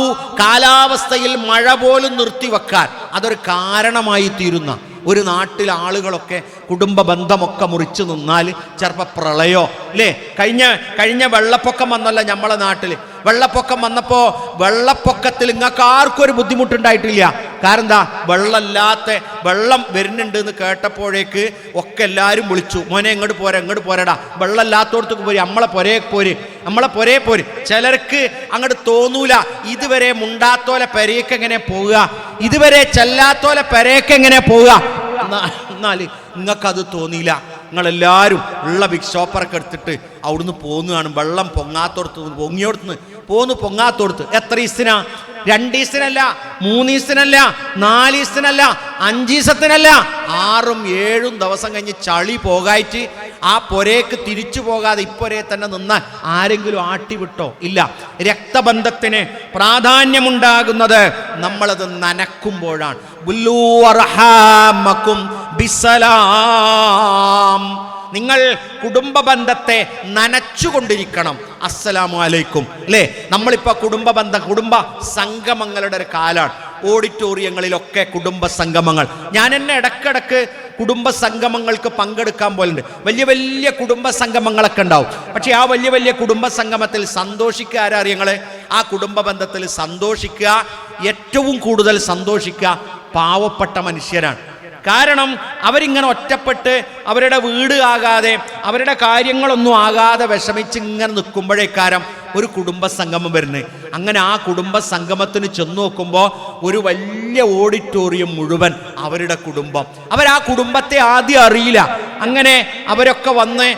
കാലാവസ്ഥയിൽ മഴ പോലും നിർത്തിവെക്കാൻ അതൊരു കാരണമായി തീരുന്ന ഒരു നാട്ടിൽ ആളുകളൊക്കെ കുടുംബ ബന്ധമൊക്കെ മുറിച്ചു നിന്നാൽ ചിലപ്പോൾ പ്രളയോ അല്ലേ, കഴിഞ്ഞ വെള്ളപ്പൊക്കം വന്നല്ല നമ്മളെ നാട്ടിൽ. വെള്ളപ്പൊക്കം വന്നപ്പോൾ വെള്ളപ്പൊക്കത്തിൽ നിങ്ങൾക്ക് ആർക്കും ഒരു ബുദ്ധിമുട്ടുണ്ടായിട്ടില്ല. കാരണം എന്താ, വെള്ളം വരുന്നുണ്ട് എന്ന് കേട്ടപ്പോഴേക്ക് ഒക്കെ എല്ലാവരും വിളിച്ചു, മോനെ ഇങ്ങോട്ട് പോരടാ, വെള്ളമില്ലാത്തോടത്തേക്ക് പോരി, നമ്മളെ പുരയെ പോര്. ചിലർക്ക് അങ്ങോട്ട് തോന്നൂല, ഇതുവരെ മുണ്ടാത്തോലെ പെരയൊക്കെ എങ്ങനെ പോവുക, ഇതുവരെ ചെല്ലാത്തോലെ പെരയൊക്കെ എങ്ങനെ പോവുക. എന്നാൽ നിങ്ങൾക്കത് തോന്നിയില്ല. നിങ്ങളെല്ലാവരും ഉള്ള ബിഗ് ഷോപ്പറൊക്കെ എടുത്തിട്ട് അവിടുന്ന് പോന്നുകയാണ്. വെള്ളം പൊങ്ങിയോടത്തുനിന്ന് പൊങ്ങാത്തോടത്ത്. എത്ര ദിവസത്തിനാ? 2 ദിവസത്തിനല്ല, 3 ദിവസത്തിനല്ല, 4 ദിവസത്തിനല്ല, 5 ദിവസത്തിനല്ല, 6-7 ദിവസം കഴിഞ്ഞ് ചളി പോകായിട്ട് ആ പുരയ്ക്ക് തിരിച്ചു പോകാതെ ഇപ്പൊരേ തന്നെ നിന്ന് ആരെങ്കിലും ആട്ടിവിട്ടോ? ഇല്ല. രക്തബന്ധത്തിന് പ്രാധാന്യമുണ്ടാകുന്നത് നമ്മളത് നനക്കുമ്പോഴാണ്. നിങ്ങൾ കുടുംബ ബന്ധത്തെ നനച്ചുകൊണ്ടിരിക്കണം. അസ്സലാമു അലൈക്കും അല്ലേ. നമ്മളിപ്പോൾ കുടുംബ സംഗമങ്ങളുടെ ഒരു കാലാണ്. ഓഡിറ്റോറിയങ്ങളിലൊക്കെ കുടുംബ സംഗമങ്ങൾ. ഞാൻ എന്നെ ഇടക്കിടക്ക് കുടുംബ സംഗമങ്ങൾക്ക് പങ്കെടുക്കാൻ പോലുണ്ട്. വലിയ വലിയ കുടുംബ സംഗമങ്ങളൊക്കെ ഉണ്ടാവും. പക്ഷേ ആ വലിയ വലിയ കുടുംബ സംഗമത്തിൽ സന്തോഷിക്കുക ആരറിയങ്ങൾ? ആ കുടുംബ ബന്ധത്തിൽ സന്തോഷിക്കുക, ഏറ്റവും കൂടുതൽ സന്തോഷിക്കുക പാവപ്പെട്ട മനുഷ്യരാണ്. കാരണം അവരിങ്ങനെ ഒറ്റപ്പെട്ട് അവരുടെ വീട് ആകാതെ അവരുടെ കാര്യങ്ങളൊന്നും ആകാതെ വിഷമിച്ച് ഇങ്ങനെ നിൽക്കുമ്പോഴേക്കാരം ഒരു കുടുംബ സംഗമം വരുന്നത്. അങ്ങനെ ആ കുടുംബ സംഗമത്തിന് ചെന്ന് നോക്കുമ്പോൾ ഒരു വലിയ ഓഡിറ്റോറിയം മുഴുവൻ അവരുടെ കുടുംബം. അവരാ കുടുംബത്തെ ആദ്യം അറിയില്ല. അങ്ങനെ അവരൊക്കെ വന്ന്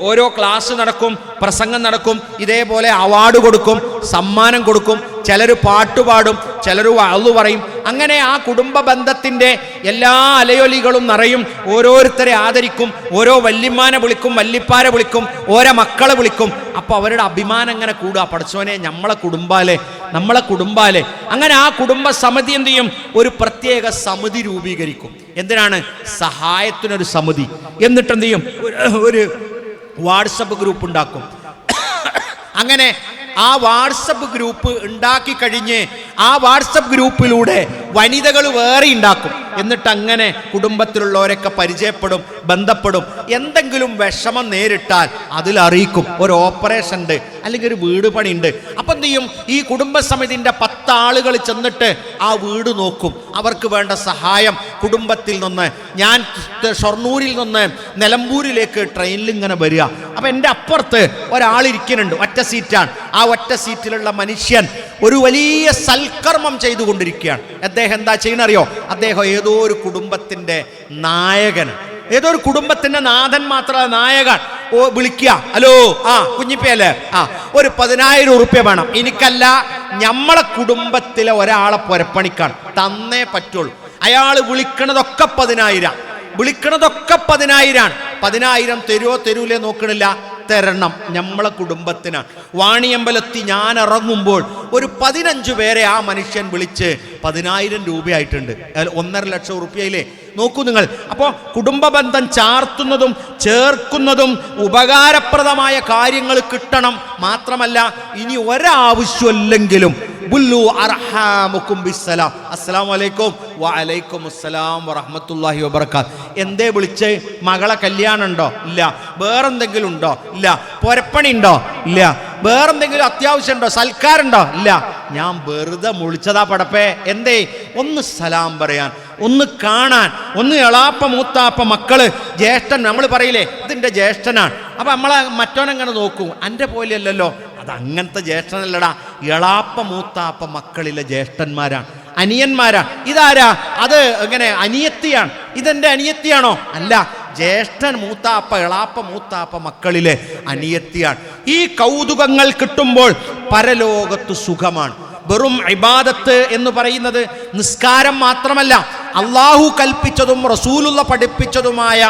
ഓരോ ക്ലാസ് നടക്കും, പ്രസംഗം നടക്കും, ഇതേപോലെ അവാർഡ് കൊടുക്കും, സമ്മാനം കൊടുക്കും, ചിലർ പാട്ടുപാടും, ചിലർ വഅ്ള് പറയും. അങ്ങനെ ആ കുടുംബ ബന്ധത്തിൻ്റെ എല്ലാ അലയൊലികളും നിറയും. ഓരോരുത്തരെ ആദരിക്കും, ഓരോ വല്യമ്മാനെ വിളിക്കും, വല്യപ്പാരെ വിളിക്കും, ഓരോ മക്കളെ വിളിക്കും. അപ്പോൾ അവരുടെ അഭിമാനം അങ്ങനെ കൂടുക, പഠിച്ചോനെ നമ്മളെ കുടുംബാലെ. അങ്ങനെ ആ കുടുംബ സമിതി എന്ത് ചെയ്യും? ഒരു പ്രത്യേക സമിതി രൂപീകരിക്കും. എന്തിനാണ്? സഹായത്തിനൊരു സമിതി. എന്നിട്ട് എന്ത് ചെയ്യും? ഒരു വാട്സപ്പ് ഗ്രൂപ്പ് ഉണ്ടാക്കും. അങ്ങനെ ആ വാട്സപ്പ് ഗ്രൂപ്പ് ഉണ്ടാക്കി കഴിഞ്ഞ് ആ വാട്സപ്പ് ഗ്രൂപ്പിലൂടെ വനിതകൾ വേറെ ഉണ്ടാക്കും. എന്നിട്ട് അങ്ങനെ കുടുംബത്തിലുള്ളവരൊക്കെ പരിചയപ്പെടും, ബന്ധപ്പെടും. എന്തെങ്കിലും വിഷമം നേരിട്ടാൽ അതിലറിയിക്കും. ഒരു ഓപ്പറേഷൻ ഉണ്ട്, അല്ലെങ്കിൽ ഒരു വീട് പണിയുണ്ട്. അപ്പം എന്ത് ചെയ്യും? ഈ കുടുംബസമിതിൻ്റെ 10 ആളുകൾ ചെന്നിട്ട് ആ വീട് നോക്കും. അവർക്ക് വേണ്ട സഹായം കുടുംബത്തിൽ നിന്ന്. ഞാൻ ഷൊർണൂരിൽ നിന്ന് നിലമ്പൂരിലേക്ക് ട്രെയിനിൽ ഇങ്ങനെ വരിക. അപ്പം എൻ്റെ അപ്പുറത്ത് ഒരാളിരിക്കുന്നുണ്ട്, ഒറ്റ സീറ്റാണ്. ആ ഒറ്റ സീറ്റിലുള്ള മനുഷ്യൻ ഒരു വലിയ സൽക്കർമ്മം ചെയ്തുകൊണ്ടിരിക്കുകയാണ്. അദ്ദേഹം എന്താ ചെയ്യുന്നറിയോ? അദ്ദേഹം ഏതോ ഒരു കുടുംബത്തിൻ്റെ നായകൻ, ഏതോ ഒരു കുടുംബത്തിൻ്റെ നാഥൻ മാത്രമല്ല, നായകൻ. വിളിക്കുക, ഹലോ, കുഞ്ഞിപ്പയല്ലേ, ഒരു 10,000 ഉറുപ്യ വേണം. എനിക്കല്ല, നമ്മളെ കുടുംബത്തിലെ ഒരാളെ പുരപ്പണിക്കാണ്, തന്നേ പറ്റുള്ളൂ. അയാൾ വിളിക്കണതൊക്കെ 10,000, വിളിക്കണതൊക്കെ 10,000. 10,000 തരുമോ തരൂലേ നോക്കണില്ല, തരണം. നമ്മളെ കുടുംബത്തിനാണ്. വാണിയമ്പലത്തി ഞാൻ ഇറങ്ങുമ്പോൾ ഒരു 15 പേരെ ആ മനുഷ്യൻ വിളിച്ച് 10,000 രൂപയായിട്ടുണ്ട്. 1.5 ലക്ഷം റുപ്യയില്ലേ? നോക്കൂ നിങ്ങൾ. അപ്പോൾ കുടുംബ ബന്ധം ചാർത്തുന്നതും ചേർക്കുന്നതും ഉപകാരപ്രദമായ കാര്യങ്ങൾ കിട്ടണം. മാത്രമല്ല ഇനി ഒരാവശ്യമില്ലെങ്കിലും ബുല്ലു അർഹാമുക്കും ബിസ്സലാം, അസ്സലാമു അലൈക്കും വഅലൈക്കും അസ്സലാം വറഹ്മത്തുള്ളാഹി വബറകാത്ത്. എന്തേ വിളിച്ച്? മകളെ കല്യാണം ഉണ്ടോ? ഇല്ല. വേറെന്തെങ്കിലും ഉണ്ടോ? ഇല്ല. പൊരപ്പണി ഉണ്ടോ? ഇല്ല. വേറെന്തെങ്കിലും അത്യാവശ്യം ഉണ്ടോ? സൽക്കാരുണ്ടോ? ഇല്ല. ഞാൻ വെറുതെ വിളിച്ചതാ പടപ്പേ. എന്തേ? ഒന്ന് സലാം പറയാൻ, ഒന്ന് കാണാൻ, ഒന്ന് എളാപ്പ മൂത്താപ്പ മക്കള് ജ്യേഷ്ഠൻ. നമ്മൾ പറയില്ലേ ഇതിൻ്റെ ജ്യേഷ്ഠനാണ്. അപ്പം നമ്മളെ മറ്റോനെങ്ങനെ നോക്കൂ? എൻ്റെ പോലെയല്ലല്ലോ. അതങ്ങനത്തെ ജ്യേഷ്ഠനല്ലടാ, എളാപ്പ മൂത്താപ്പ മക്കളിലെ ജ്യേഷ്ഠന്മാരാണ്, അനിയന്മാരാണ്. ഇതാരാ? അത് എങ്ങനെ അനിയത്തിയാണ്. ഇതെൻ്റെ അനിയത്തിയാണോ? അല്ല, ജ്യേഷ്ഠൻ മൂത്താപ്പ എളാപ്പ മൂത്താപ്പ മക്കളിലെ അനിയത്തിയാണ്. ഈ കൗതുകങ്ങൾ കിട്ടുമ്പോൾ പരലോകത്ത് സുഖമാണ്. വെറും ഇബാദത്ത് എന്ന് പറയുന്നത് നിസ്കാരം മാത്രമല്ല, അള്ളാഹു കൽപ്പിച്ചതും റസൂലുള്ള പഠിപ്പിച്ചതുമായ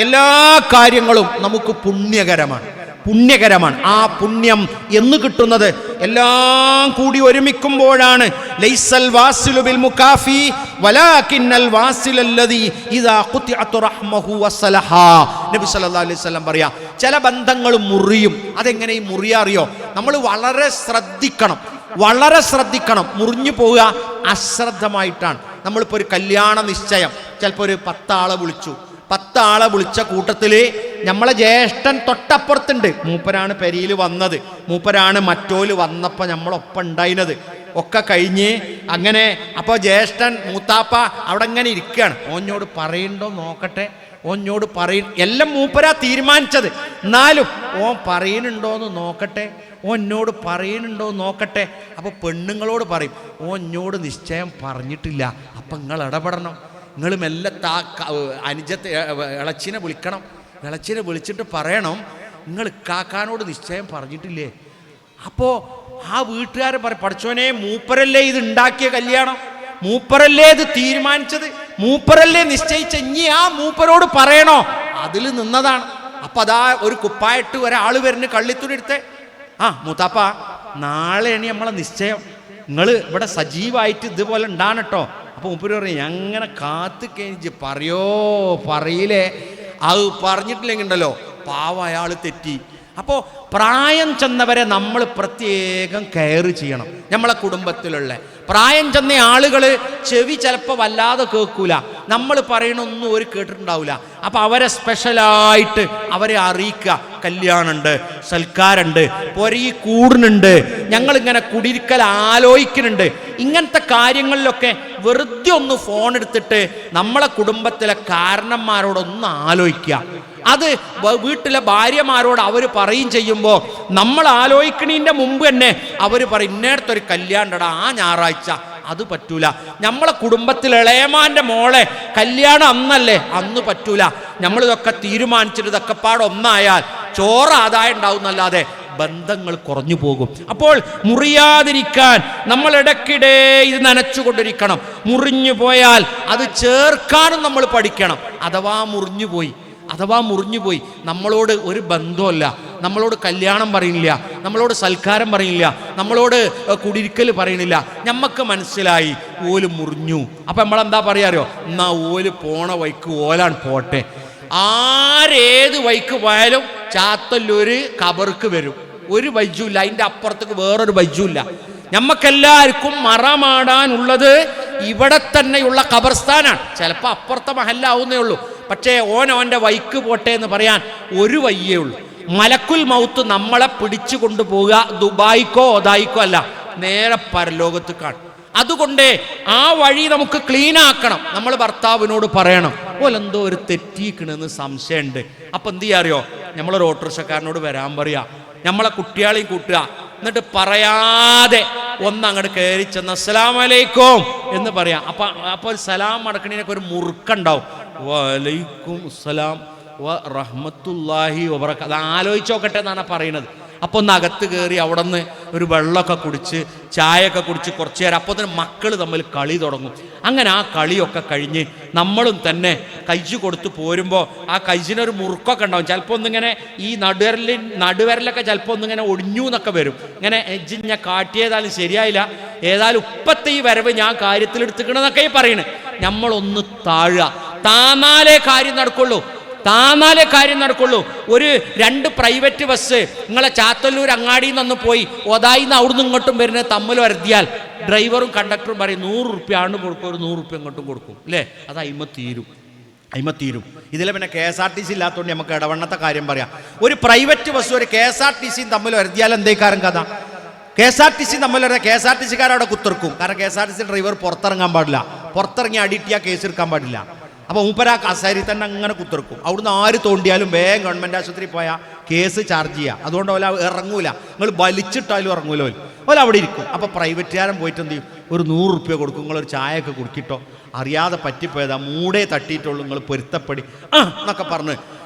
എല്ലാ കാര്യങ്ങളും നമുക്ക് പുണ്യകരമാണ്. ആ പുണ്യം എന്ന് കിട്ടുന്നത് എല്ലാം കൂടി ഒരുമിക്കുമ്പോഴാണ്. ലൈസൽ വാസിലു ബിൽ മുകാഫി വലാകിന്നൽ വാസിലല്ലദി ഇദാ ഖുതിഅതു റഹ്മഹു വസലഹാ. നബി സല്ലല്ലാഹു അലൈഹി വസല്ലം പറയാ, ചില ബന്ധങ്ങൾ മുറിയും. അതെങ്ങനെ മുറിയാ അറിയോ? നമ്മൾ വളരെ ശ്രദ്ധിക്കണം. മുറിഞ്ഞു പോവുക അശ്രദ്ധമായിട്ടാണ്. നമ്മളിപ്പോൾ ഒരു കല്യാണ നിശ്ചയം, ചിലപ്പോൾ ഒരു 10 ആളെ വിളിച്ചു. 10 ആളെ വിളിച്ച കൂട്ടത്തിൽ നമ്മളെ ജ്യേഷ്ഠൻ തൊട്ടപ്പുറത്തുണ്ട്. മൂപ്പരാണ് പെരിയിൽ വന്നത്, മൂപ്പരാണ് മറ്റോല് വന്നപ്പോൾ നമ്മളൊപ്പം ഉണ്ടായിരുന്നത്. ഒക്കെ കഴിഞ്ഞ് അങ്ങനെ അപ്പോൾ ജ്യേഷ്ഠൻ മൂത്താപ്പ അവിടെ ഇങ്ങനെ ഇരിക്കുകയാണ്. ഓഞ്ഞോട് പറയണ്ടോ നോക്കട്ടെ, ഓഞ്ഞോട് എല്ലാം മൂപ്പരാ തീരുമാനിച്ചത്. എന്നാലും ഓൻ പറയുന്നുണ്ടോയെന്ന് നോക്കട്ടെ, ഓന്നോട് പറയുന്നുണ്ടോ നോക്കട്ടെ. അപ്പോൾ പെണ്ണുങ്ങളോട് പറയും, ഓന്നോട് നിശ്ചയം പറഞ്ഞിട്ടില്ല, അപ്പം നിങ്ങൾ ഇടപെടണം. നിങ്ങൾ മെല്ലെ അനുജത്തെ ഇളച്ചിനെ വിളിക്കണം. ഇളച്ചിനെ വിളിച്ചിട്ട് പറയണം, നിങ്ങൾ കാക്കാനോട് നിശ്ചയം പറഞ്ഞിട്ടില്ലേ. അപ്പോൾ ആ വീട്ടുകാരൻ പറയും, പഠിച്ചോനെ മൂപ്പരല്ലേ ഇത് ഉണ്ടാക്കിയ കല്യാണം, മൂപ്പരല്ലേ ഇത് തീരുമാനിച്ചത്, മൂപ്പരല്ലേ നിശ്ചയിച്ച, ഇനി ആ മൂപ്പരോട് പറയണോ? അതിൽ നിന്നതാണ്. അപ്പം അതാ ഒരു കുപ്പായിട്ട് ഒരാൾ വരുന്നു, കള്ളിത്തുണി എടുത്തേ. മൂത്താപ്പ നാളെയാണ് നമ്മളെ നിശ്ചയം, നിങ്ങൾ ഇവിടെ സജീവായിട്ട് ഇതുപോലെ ഉണ്ടാണ് കേട്ടോ. അപ്പോൾ മൂപ്പര് പറയും, അങ്ങനെ കാത്തു കഴിഞ്ഞ് പറയില്ലേ. അത് പറഞ്ഞിട്ടില്ലെങ്കിൽ ഉണ്ടല്ലോ പാവം അയാൾ തെറ്റി. അപ്പോൾ പ്രായം ചെന്നവരെ നമ്മൾ പ്രത്യേകം കെയർ ചെയ്യണം. നമ്മളെ കുടുംബത്തിലുള്ള പ്രായം ചെന്ന ആളുകൾ ചെവി ചിലപ്പോൾ വല്ലാതെ കേൾക്കൂല, നമ്മൾ പറയണൊന്നും ഒരു കേട്ടിട്ടുണ്ടാവില്ല. അപ്പം അവരെ സ്പെഷ്യലായിട്ട് അവരെ അറിയിക്കുക, കല്യാണമുണ്ട്, സൽക്കാരുണ്ട്, പൊരീ കൂടുന്നുണ്ട്, ഞങ്ങളിങ്ങനെ കുടിയിരിക്കൽ ആലോചിക്കുന്നുണ്ട്. ഇങ്ങനത്തെ കാര്യങ്ങളിലൊക്കെ വെറുതെ ഒന്ന് ഫോൺ എടുത്തിട്ട് നമ്മളെ കുടുംബത്തിലെ കാരണന്മാരോടൊന്ന് ആലോചിക്കുക. അത് വീട്ടിലെ ഭാര്യമാരോട് അവർ പറയും ചെയ്യുമ്പോൾ നമ്മൾ ആലോചിക്കണതിൻ്റെ മുമ്പ് തന്നെ അവർ പറയും, ഇന്നേടത്തൊരു കല്യാണടാ ആ ഞായറാഴ്ച. അത് പറ്റൂല. നമ്മളെ കുടുംബത്തിൽ ഇളയമാൻ്റെ മോളെ കല്യാണം അന്നല്ലേ, അന്ന് പറ്റൂല. നമ്മളിതൊക്കെ തീരുമാനിച്ചിട്ട് ഇതൊക്കെ പാടൊന്നായാൽ ചോറ് ആദായം ഉണ്ടാവും എന്നല്ലാതെ ബന്ധങ്ങൾ കുറഞ്ഞു പോകും. അപ്പോൾ മുറിയാതിരിക്കാൻ നമ്മൾ ഇടയ്ക്കിടെ ഇത് നനച്ചുകൊണ്ടിരിക്കണം. മുറിഞ്ഞു പോയാൽ അത് ചേർക്കാനും നമ്മൾ പഠിക്കണം. അഥവാ മുറിഞ്ഞുപോയി നമ്മളോട് ഒരു ബന്ധമല്ല, നമ്മളോട് കല്യാണം പറയുന്നില്ല, നമ്മളോട് സൽക്കാരം പറയുന്നില്ല, നമ്മളോട് കുടിയിരിക്കൽ പറയുന്നില്ല, നമുക്ക് മനസ്സിലായി ഓല് മുറിഞ്ഞു. അപ്പം നമ്മളെന്താ പറയാറിയോ? എന്നാ ഓല് പോണ വഴിക്ക് ഓലാണ് പോട്ടെ. ആരേത് വഴിക്ക് പോയാലും ചാത്തല്ലൂര് ഖബർക്ക് വരും, ഒരു വൈജുമില്ല, അതിൻ്റെ അപ്പുറത്തേക്ക് വേറൊരു വൈജുമില്ല. നമുക്കെല്ലാവർക്കും മറമാടാനുള്ളത് ഇവിടെ തന്നെയുള്ള ഖബർസ്ഥാനാണ്. ചിലപ്പോൾ അപ്പുറത്തെ മഹല്ലാവുന്നേ ഉള്ളൂ, പക്ഷേ ഓൻ്റെ വൈക്ക് പോട്ടെ എന്ന് പറയാൻ ഒരു വയ്യേ ഉള്ളൂ. മലക്കുൽ മൗത്ത് നമ്മളെ പിടിച്ചു കൊണ്ടുപോവുക ദുബായിക്കോ ഒതായിക്കോ അല്ല, നേരെ പരലോകത്തേക്കാണ്. അതുകൊണ്ട് ആ വഴി നമുക്ക് ക്ലീൻ ആക്കണം. നമ്മൾ ഭർത്താവിനോട് പറയണം, ഓലെന്തോ ഒരു തെറ്റിക്കണെന്ന് സംശയമുണ്ട്. അപ്പം എന്ത് ചെയ്യാറിയോ? നമ്മളൊരു ഓട്ടോറിക്ഷക്കാരനോട് വരാൻ പറയുക, നമ്മളെ കുട്ടികളെയും കൂട്ടുക, എന്നിട്ട് പറയാതെ ഒന്നങ്ങോട്ട് കയറി ചെന്ന് അസ്സലാമു അലൈക്കും എന്ന് പറയാം. അപ്പോൾ സലാം അടക്കണതിനൊക്കെ ഒരു മുറുക്കുണ്ടാവും. വലൈക്കും അസ്സലാം വ റഹ്മത്തുള്ളാഹി വബറകാത്ത്. അത് ആലോചിച്ച് നോക്കട്ടെ എന്നാണ് പറയുന്നത്. അപ്പോൾ ഒന്ന് അകത്ത് കയറി അവിടെ നിന്ന് ഒരു വെള്ളമൊക്കെ കുടിച്ച് ചായയൊക്കെ കുടിച്ച് കുറച്ച് നേരം, അപ്പോൾ തന്നെ മക്കൾ തമ്മിൽ കളി തുടങ്ങും. അങ്ങനെ ആ കളിയൊക്കെ കഴിഞ്ഞ് നമ്മളും തന്നെ കൈജ് കൊടുത്ത് പോരുമ്പോൾ ആ കൈജിനൊരു മുറുക്കൊക്കെ ഉണ്ടാവും. ചിലപ്പോൾ ഒന്നിങ്ങനെ ഈ നടുവിരലൊക്കെ ചിലപ്പോൾ ഒന്നിങ്ങനെ ഒടിഞ്ഞു എന്നൊക്കെ വരും. ഇങ്ങനെ എജ്ജ് ഞാൻ കാട്ടിയതായാലും ശരിയായില്ല, ഏതായാലും ഇപ്പത്തെ ഈ വരവ് ഞാൻ കാര്യത്തിലെടുത്തുക്കണമെന്നൊക്കെ ഈ പറയണേ. നമ്മളൊന്ന് താഴുക, താനാലേ കാര്യം നടക്കുള്ളൂ, താനാലേ കാര്യം നടക്കുള്ളൂ. ഒരു 2 പ്രൈവറ്റ് ബസ് നിങ്ങളെ ചാത്തല്ലൂർ അങ്ങാടിയിൽ നിന്ന് പോയി ഒതായിന്ന് അവിടുന്ന് ഇങ്ങോട്ടും വരുന്നത് തമ്മിൽ വരുത്തിയാൽ ഡ്രൈവറും കണ്ടക്ടറും പറയും 100 റുപ്യ ആണ് കൊടുക്കും, ഒരു 100 റുപ്യ ഇങ്ങോട്ടും കൊടുക്കും അല്ലേ? അത് അയിമ തീരും. ഇതിൽ പിന്നെ KSRTC ഇല്ലാത്തതുകൊണ്ട് നമുക്ക് ഇടവണ്ണത്തെ കാര്യം പറയാം. ഒരു പ്രൈവറ്റ് ബസ് ഒരു KSRTCയും തമ്മിൽ വരുത്തിയാൽ എന്തേക്കാരം കഥ? KSRTC തമ്മിൽ വരുന്ന KSRTCക്കാരവിടെ കുത്തിർക്കും. കാരണം KSRTC ഡ്രൈവർ പുറത്തിറങ്ങാൻ പാടില്ല, പുറത്തിറങ്ങി അടിയിട്ടിയാൽ കേസ് എടുക്കാൻ പാടില്ല. അപ്പോൾ മൂപ്പര കസേരി തന്നെ അങ്ങനെ കുത്തിർക്കും. അവിടുന്ന് ആര് തോണ്ടിയാലും വേഗം ഗവൺമെൻറ് ആശുപത്രി പോയാൽ കേസ് ചാർജ് ചെയ്യുക. അതുകൊണ്ട് ഓല ഇറങ്ങൂല, നിങ്ങൾ വലിച്ചിട്ടാലും ഇറങ്ങൂല, ഓല അവിടെ ഇരിക്കും. അപ്പോൾ പ്രൈവറ്റുകാരൻ പോയിട്ട് എന്ത് ചെയ്യും? ഒരു 100 റുപ്യ കൊടുക്കും, നിങ്ങളൊരു ചായയൊക്കെ കുടിക്കിട്ടോ, അറിയാതെ പറ്റിപ്പോയതാ, മൂടേ തട്ടിയിട്ടുള്ളൂ, നിങ്ങൾ പൊരുത്തപ്പെടി എന്നൊക്കെ പറഞ്ഞ്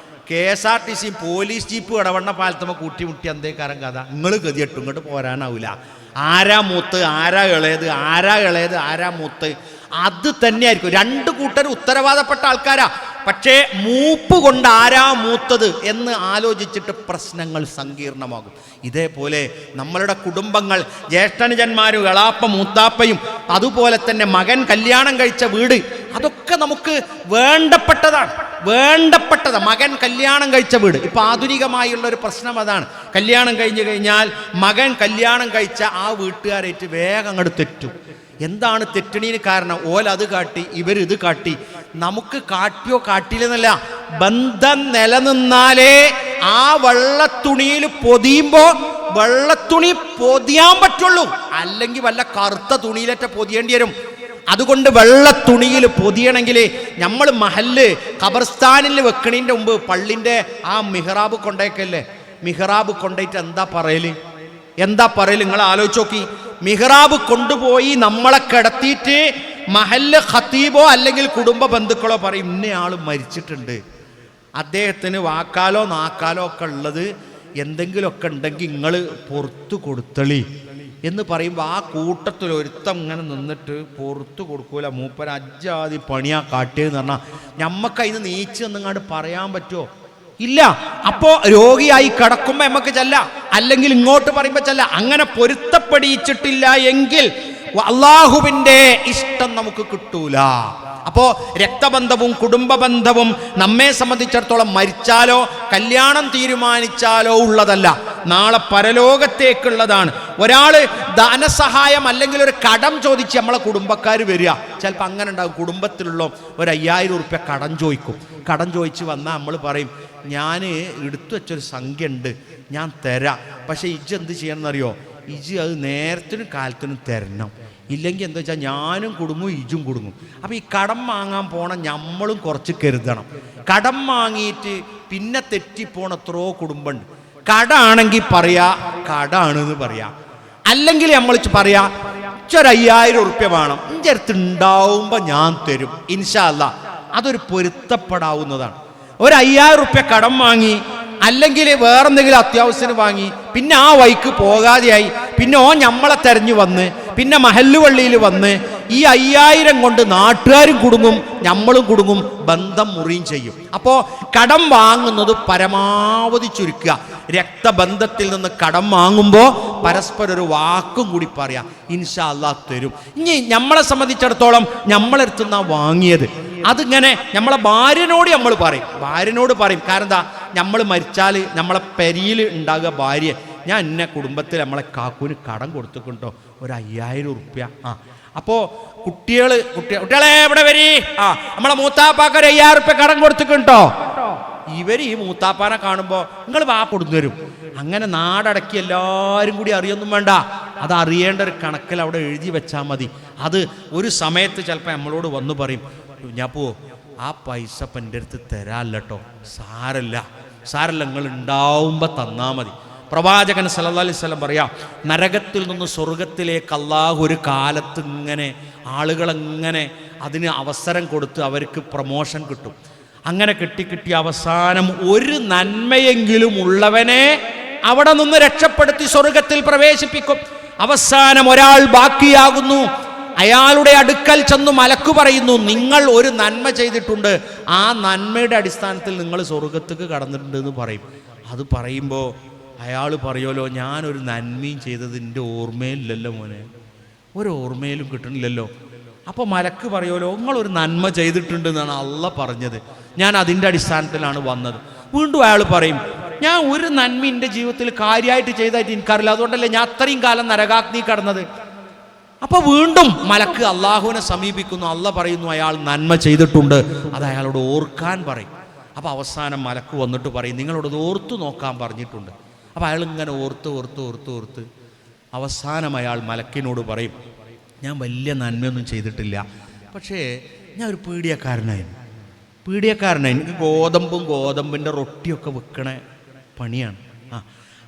KSRTC പോലീസ് ജീപ്പ് ഇടവണ്ണ പാലത്തമ്മ കൂട്ടിമുട്ടി എന്തേക്കാരം കഥ? നിങ്ങൾ ഗതിയിട്ടും ഇങ്ങോട്ട് പോരാനാവില്ല. ആരാ മൂത്ത്, ആരാ ഇളയത്, ആരാ മൂത്ത്, അത് തന്നെയായിരിക്കും. 2 കൂട്ടരും ഉത്തരവാദപ്പെട്ട ആൾക്കാരാ. പക്ഷേ മൂപ്പ് കൊണ്ട് ആരാ മൂത്തത് എന്ന് ആലോചിച്ചിട്ട് പ്രശ്നങ്ങൾ സങ്കീർണമാകും. ഇതേപോലെ നമ്മളുടെ കുടുംബങ്ങൾ, ജ്യേഷ്ഠനുജന്മാരും എളാപ്പ മൂത്താപ്പയും അതുപോലെ തന്നെ മകൻ കല്യാണം കഴിച്ച വീട്, അതൊക്കെ നമുക്ക് വേണ്ടപ്പെട്ടതാണ്. മകൻ കല്യാണം കഴിച്ച വീട് ഇപ്പം ആധുനികമായുള്ളൊരു പ്രശ്നം അതാണ്. കല്യാണം കഴിഞ്ഞു കഴിഞ്ഞാൽ മകൻ കല്യാണം കഴിച്ച ആ വീട്ടുകാരായിട്ട് വേഗം അങ്ങോട്ട് തെറ്റും. എന്താണ് തെറ്റണീന് കാരണം? ഓലത് കാട്ടി, ഇവരിത് കാട്ടി. നമുക്ക് കാട്ടിയോ കാട്ടിയില്ലെന്നല്ല, ബന്ധം നിലനിന്നാലേ ആ വെള്ളത്തുണിയിൽ പൊതിയുമ്പോൾ വെള്ളത്തുണി പൊതിയാൻ പറ്റുള്ളൂ. അല്ലെങ്കിൽ വല്ല കറുത്ത തുണിയിലേറ്റ പൊതിയേണ്ടി വരും. അതുകൊണ്ട് വെള്ളത്തുണിയിൽ പൊതിയണമെങ്കിൽ നമ്മൾ മഹല്ല് ഖബർസ്ഥാനിൽ വെക്കണതിൻ്റെ മുമ്പ് പള്ളിൻ്റെ ആ മിഹ്റാബ് കൊണ്ടേക്കല്ലേ, മിഹ്റാബ് കൊണ്ടേറ്റ് എന്താ പറയല്? നിങ്ങൾ ആലോചിച്ച് നോക്കി. മിഹ്റാബ് കൊണ്ടുപോയി നമ്മളെ കിടത്തിയിട്ട് മഹല്ല് ഖത്തീബോ അല്ലെങ്കിൽ കുടുംബ ബന്ധുക്കളോ പറയും ഇന്നയാൾ മരിച്ചിട്ടുണ്ട്, അദ്ദേഹത്തിന് വാക്കാലോ നാക്കാലോ ഒക്കെ ഉള്ളത് എന്തെങ്കിലുമൊക്കെ ഉണ്ടെങ്കിൽ നിങ്ങൾ പുറത്തു കൊടുത്തളി എന്ന് പറയുമ്പോൾ ആ കൂട്ടത്തിൽ ഒരുത്തം ഇങ്ങനെ നിന്നിട്ട് പുറത്തു കൊടുക്കൂല. മൂപ്പര അജ്ജാതി പണിയാ കാട്ടിയെന്ന് പറഞ്ഞാൽ ഞമ്മക്ക് അതിന് നീച്ച് എന്നങ്ങാണ്ട് പറയാൻ പറ്റുമോ? ഇല്ല. അപ്പോൾ രോഗിയായി കിടക്കുമ്പോൾ നമുക്ക് ചെല്ല, അല്ലെങ്കിൽ ഇങ്ങോട്ട് പറയുമ്പോൾ ചെല്ല. അങ്ങനെ പൊരുത്തപ്പെടിച്ചിട്ടില്ല എങ്കിൽ അള്ളാഹുവിൻ്റെ ഇഷ്ടം നമുക്ക് കിട്ടൂല. അപ്പോൾ രക്തബന്ധവും കുടുംബ ബന്ധവും നമ്മെ സംബന്ധിച്ചിടത്തോളം മരിച്ചാലോ കല്യാണം തീരുമാനിച്ചാലോ ഉള്ളതല്ല, നാളെ പരലോകത്തേക്കുള്ളതാണ്. ഒരാൾ ധനസഹായം അല്ലെങ്കിൽ ഒരു കടം ചോദിച്ച് നമ്മളെ കുടുംബക്കാർ വരിക, ചിലപ്പോൾ അങ്ങനെ ഉണ്ടാകും. കുടുംബത്തിലുള്ള ഒരു 5000 റുപ്യ കടം ചോദിക്കും. കടം ചോദിച്ച് വന്നാൽ നമ്മൾ പറയും ഞാൻ എടുത്തു വെച്ചൊരു സംഖ്യ ഉണ്ട്, ഞാൻ തരാം, പക്ഷേ ഇജ്ജ് എന്ത് ചെയ്യണമെന്നറിയോ? ഇജ്ജ് അത് നേരത്തിനും കാലത്തിനും തരണം, ഇല്ലെങ്കിൽ എന്താ വെച്ചാൽ ഞാനും കുടുങ്ങും ഇജും കുടുങ്ങും. അപ്പോൾ ഈ കടം വാങ്ങാൻ പോണ നമ്മളും കുറച്ച് കരുതണം. കടം വാങ്ങിയിട്ട് പിന്നെ തെറ്റിപ്പോണ എത്രയോ കുടുംബമുണ്ട്. കടാണെങ്കിൽ പറയാ കടാണെന്ന് പറയാ, അല്ലെങ്കിൽ നമ്മൾ പറയാ ഒരു 5000 റുപ്യ വേണം, എൻ്റെ അടുത്ത് ഉണ്ടാവുമ്പോൾ ഞാൻ തരും ഇൻഷാ അല്ലാഹ്. അതൊരു പൊരുത്തപ്പെടാവുന്നതാണ്. ഒരു 5000 റുപ്യ കടം വാങ്ങി അല്ലെങ്കിൽ വേറെന്തെങ്കിലും അത്യാവശ്യത്തിന് വാങ്ങി പിന്നെ ആ വഴിക്ക് പോകാതെയായി, പിന്നെ നമ്മളെ തെരഞ്ഞു വന്ന് പിന്നെ മഹല്ലുപള്ളിയിൽ വന്ന് ഈ 5000 കൊണ്ട് നാട്ടുകാരും കുടുങ്ങും, നമ്മളും കുടുങ്ങും, ബന്ധം മുറിയും ചെയ്യും. അപ്പോൾ കടം വാങ്ങുന്നത് പരമാവധി ചുരുക്കുക. രക്തബന്ധത്തിൽ നിന്ന് കടം വാങ്ങുമ്പോൾ പരസ്പരം ഒരു വാക്കും കൂടി പറയാം, ഇൻഷാ അല്ലാഹ് തരും. ഇനി നമ്മളെ സംബന്ധിച്ചിടത്തോളം നമ്മളെടുത്തുനിന്നാ വാങ്ങിയത്, അതിങ്ങനെ നമ്മളെ ഭാര്യനോട് നമ്മൾ പറയും, കാരണം എന്താ, നമ്മൾ മരിച്ചാൽ നമ്മളെ പെരിയിൽ ഉണ്ടാകുക ഭാര്യ, ഞാൻ എന്നെ കുടുംബത്തിൽ നമ്മളെ കാക്കൂന് കടം കൊടുത്തിട്ടുണ്ടോ ഒരു 5000 റുപ്യ. അപ്പോൾ കുട്ടികളെ എവിടെ വരി, നമ്മളെ മൂത്താപ്പാക്ക് ഒരു 5000 റുപ്യ കടം കൊടുത്തിട്ടുണ്ടോ? ഇവർ ഈ മൂത്താപ്പാനെ കാണുമ്പോൾ നിങ്ങൾ കൊടുത്തു തരും. അങ്ങനെ നാടടക്കി എല്ലാവരും കൂടി അറിയൊന്നും വേണ്ട, അത് അറിയേണ്ട ഒരു കണക്കിൽ അവിടെ എഴുതി വെച്ചാൽ മതി. അത് ഒരു സമയത്ത് ചിലപ്പോൾ നമ്മളോട് വന്നു പറയും, ഞാൻ ആ പൈസ ഇപ്പം എൻ്റെ അടുത്ത് തരാല്ലോ, സാരല്ല നിങ്ങൾ ഉണ്ടാവുമ്പോൾ തന്നാൽ മതി. പ്രവാചകൻ സല്ലല്ലാഹു അലൈഹി വസല്ലം പറയാം, നരകത്തിൽ നിന്ന് സ്വർഗത്തിലേക്ക് അല്ലാഹു ഒരു കാലത്ത് ഇങ്ങനെ ആളുകളെങ്ങനെ അതിന് അവസരം കൊടുത്ത് അവർക്ക് പ്രമോഷൻ കിട്ടും. അങ്ങനെ കിട്ടി അവസാനം ഒരു നന്മയെങ്കിലും ഉള്ളവനെ അവിടെ നിന്ന് രക്ഷപ്പെടുത്തി സ്വർഗത്തിൽ പ്രവേശിപ്പിക്കും. അവസാനം ഒരാൾ ബാക്കിയാകുന്നു. അയാളുടെ അടുക്കൽ ചെന്ന് മലക്ക് പറയുന്നു, നിങ്ങൾ ഒരു നന്മ ചെയ്തിട്ടുണ്ട്, ആ നന്മയുടെ അടിസ്ഥാനത്തിൽ നിങ്ങൾ സ്വർഗത്തേക്ക് കടന്നിട്ടുണ്ട് എന്ന് പറയും. അത് പറയുമ്പോൾ അയാൾ പറയുമല്ലോ, ഞാനൊരു നന്മയും ചെയ്തത് എൻ്റെ ഓർമ്മയില്ലല്ലോ മോനെ, ഒരു ഓർമ്മയിലും കിട്ടണില്ലല്ലോ. അപ്പോൾ മലക്ക് പറയുമല്ലോ, നിങ്ങളൊരു നന്മ ചെയ്തിട്ടുണ്ട് എന്നാണ് അള്ള പറഞ്ഞത്, ഞാൻ അതിൻ്റെ അടിസ്ഥാനത്തിലാണ് വന്നത്. വീണ്ടും അയാൾ പറയും, ഞാൻ ഒരു നന്മ എൻ്റെ ജീവിതത്തിൽ കാര്യമായിട്ട് ചെയ്തായിട്ട് എനിക്കറിയില്ല, അതുകൊണ്ടല്ലേ ഞാൻ അത്രയും കാലം നരകാഗ്നി കടന്നത്. അപ്പോൾ വീണ്ടും മലക്ക് അള്ളാഹുവിനെ സമീപിക്കുന്നു. അള്ള പറയുന്നു, അയാൾ നന്മ ചെയ്തിട്ടുണ്ട്, അത് അയാളോട് ഓർക്കാൻ പറയും. അപ്പോൾ അവസാനം മലക്ക് വന്നിട്ട് പറയും, നിങ്ങളോടത് ഓർത്തു നോക്കാൻ പറഞ്ഞിട്ടുണ്ട്. അപ്പോൾ അയാൾ ഇങ്ങനെ ഓർത്ത് അവസാനം അയാൾ മലക്കിനോട് പറയും, ഞാൻ വലിയ നന്മയൊന്നും ചെയ്തിട്ടില്ല, പക്ഷേ ഞാൻ ഒരു പീഡിയക്കാരനായിരുന്നു. എനിക്ക് ഗോതമ്പിൻ്റെ റൊട്ടിയൊക്കെ വെക്കണ പണിയാണ്.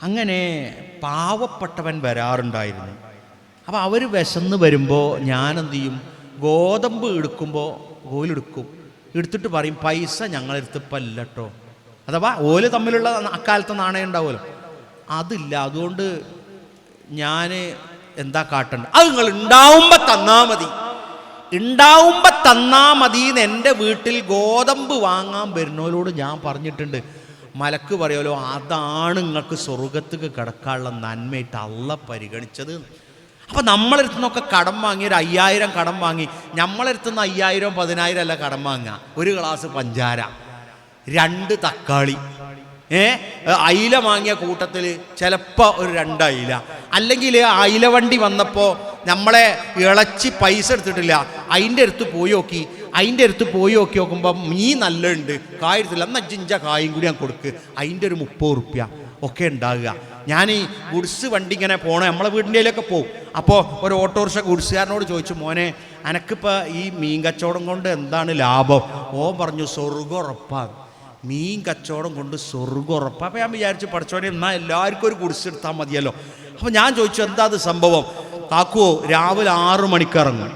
അങ്ങനെ പാവപ്പെട്ടവൻ വരാറുണ്ടായിരുന്നു. അപ്പോൾ അവർ വിശന്ന് വരുമ്പോൾ ഞാനെന്ത് ചെയ്യും, ഗോതമ്പ് എടുക്കുമ്പോൾ എടുത്തിട്ട് പറയും, പൈസ ഞങ്ങളെടുത്ത് ഇപ്പം ഇല്ല കേട്ടോ. അഥവാ ഓല് തമ്മിലുള്ള അക്കാലത്തെ നാണയം ഉണ്ടാവുമല്ലോ, അതില്ല, അതുകൊണ്ട് ഞാൻ എന്താ കാട്ടണ്ട, അത് നിങ്ങൾ ഉണ്ടാവുമ്പോൾ തന്നാ മതി എന്ന് എൻ്റെ വീട്ടിൽ ഗോതമ്പ് വാങ്ങാൻ വരുന്നവരോട് ഞാൻ പറഞ്ഞിട്ടുണ്ട്. മലക്ക് പറയുമല്ലോ, അതാണ് നിങ്ങൾക്ക് സ്വർഗത്തേക്ക് കിടക്കാനുള്ള നന്മയായിട്ട് അള്ള പരിഗണിച്ചത്. അപ്പം നമ്മളടുത്തു നിന്നൊക്കെ കടം വാങ്ങി, ഒരു 5000 കടം വാങ്ങി, നമ്മളടുത്തു നിന്ന് 5000 10,000 അല്ല കടം വാങ്ങുക. ഒരു ഗ്ലാസ് പഞ്ചാര, 2 തക്കാളി, അയില വാങ്ങിയ കൂട്ടത്തിൽ ചിലപ്പോൾ ഒരു 2 അയില, അല്ലെങ്കിൽ അയില വണ്ടി വന്നപ്പോൾ നമ്മളെ ഇളച്ചി പൈസ എടുത്തിട്ടില്ല, അതിൻ്റെ അടുത്ത് പോയി നോക്കുമ്പോൾ മീൻ നല്ല ഉണ്ട്, കായത്തില്ല, എന്നാൽ 5 കായും കൂടി ഞാൻ കൊടുക്ക്, അതിൻ്റെ ഒരു 30 ഉറുപ്യ ഒക്കെ ഉണ്ടാകുക. ഞാൻ ഈ ഗുഡ്സ് വണ്ടി ഇങ്ങനെ പോകണം, നമ്മളെ വീടിൻ്റെയിലൊക്കെ പോകും. അപ്പോൾ ഒരു ഓട്ടോറിക്ഷ ഗുഡ്സുകാരനോട് ചോദിച്ചു, മോനെ എനക്കിപ്പോൾ ഈ മീൻ കച്ചവടം കൊണ്ട് എന്താണ് ലാഭം? പറഞ്ഞു, സ്വർഗ്ഗം ഉറപ്പാണ്, മീൻ കച്ചവടം കൊണ്ട് സ്വർഗ്ഗം ഉറപ്പാണ്. അപ്പോൾ ഞാൻ വിചാരിച്ചു, പഠിച്ചോനെ എന്നാൽ എല്ലാവർക്കും ഒരു ഗുഡ്സ് എടുത്താൽ മതിയല്ലോ. അപ്പോൾ ഞാൻ ചോദിച്ചു, എന്താ അത് സംഭവം? കാക്കുവോ രാവിലെ 6 മണിക്ക് ഇറങ്ങും,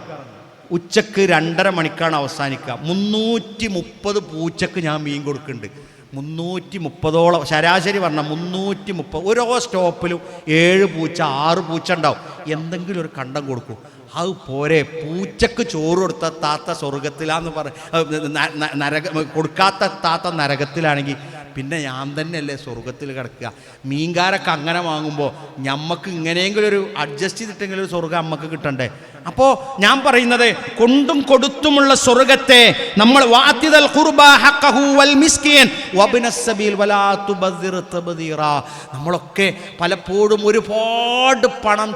ഉച്ചക്ക് 2:30 മണിക്കാണ് അവസാനിക്കുക. 330 പൂച്ചക്ക് ഞാൻ മീൻ കൊടുക്കുന്നുണ്ട്. 330ഓളം ശരാശരി പറഞ്ഞാൽ 330. ഓരോ സ്റ്റോപ്പിലും 7 പൂച്ച 6 പൂച്ച ഉണ്ടാവും. എന്തെങ്കിലും ഒരു കണ്ടം കൊടുക്കും. അത് പോരെ, പൂച്ചക്ക് ചോറ് കൊടുത്ത താത്ത സ്വർഗത്തിലാന്ന് കൊടുക്കാത്ത താത്ത നരകത്തിലാണെങ്കിൽ പിന്നെ ഞാൻ തന്നെയല്ലേ സ്വർഗത്തിൽ കിടക്കുക. മീൻകാരൊക്കെ അങ്ങനെ വാങ്ങുമ്പോൾ ഞമ്മക്ക് ഇങ്ങനെയെങ്കിലും ഒരു അഡ്ജസ്റ്റ് ചെയ്തിട്ടെങ്കിലും ഒരു സ്വർഗം അമ്മക്ക് കിട്ടണ്ടേ. അപ്പോൾ ഞാൻ പറയുന്നത്, കൊണ്ടും കൊടുത്തുമുള്ള സ്വർഗത്തെ നമ്മൾ നമ്മളൊക്കെ പലപ്പോഴും ഒരുപാട് പണം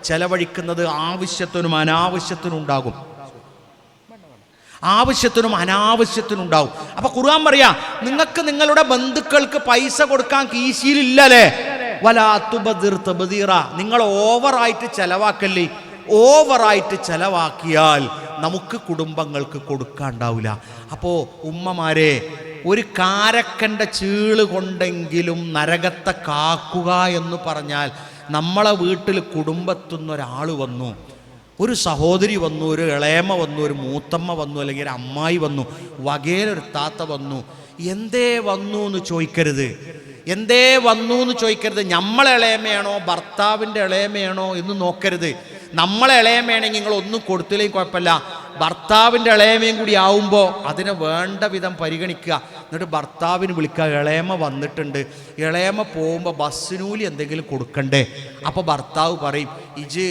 ചെലവഴിക്കുന്നത് ആവശ്യത്തിനും അനാവശ്യത്തിനുണ്ടാവും. അപ്പൊ ഖുർആൻ പറയാ, നിങ്ങൾക്ക് നിങ്ങളുടെ ബന്ധുക്കൾക്ക് പൈസ കൊടുക്കാൻ കീശയിലില്ലല്ലേ, വലാ തുബദിർ തബ്ദീറ, നിങ്ങൾ ഓവറായിട്ട് ചെലവാക്കല്ലേ. ഓവറായിട്ട് ചെലവാക്കിയാൽ നമുക്ക് കുടുംബങ്ങൾക്ക് കൊടുക്കാണ്ടാവില്ല. അപ്പോൾ ഉമ്മമാരെ, ഒരു കാരക്കൻ്റെ ചീള് കൊണ്ടെങ്കിലും നരകത്തെ കാക്കുക എന്ന് പറഞ്ഞാൽ, നമ്മളെ വീട്ടിൽ കുടുംബത്തുനിന്നൊരാൾ വന്നു, ഒരു സഹോദരി വന്നു, ഒരു ഇളയമ വന്നു, ഒരു മൂത്തമ്മ വന്നു, അല്ലെങ്കിൽ ഒരു അമ്മായി വന്നു, വകയിലൊരു താത്ത വന്നു, എന്തേ വന്നു എന്ന് ചോദിക്കരുത്. നമ്മളെ ഇളയമയാണോ ഭർത്താവിൻ്റെ ഇളയമയാണോ എന്ന് നോക്കരുത്. നമ്മളെ ഇളയമയാണെങ്കിൽ നിങ്ങൾ ഒന്നും കൊടുത്തില്ലെങ്കിൽ കുഴപ്പമില്ല, ഭർത്താവിൻ്റെ ഇളയമയും കൂടി ആവുമ്പോൾ അതിനെ വേണ്ട വിധം പരിഗണിക്കുക. എന്നിട്ട് ഭർത്താവിന് വിളിക്കുക, ഇളയമ വന്നിട്ടുണ്ട്, ഇളയമ പോകുമ്പോൾ ബസ്സിനൂലി എന്തെങ്കിലും കൊടുക്കണ്ടേ? അപ്പോൾ ഭർത്താവ് പറയും, ഇജ്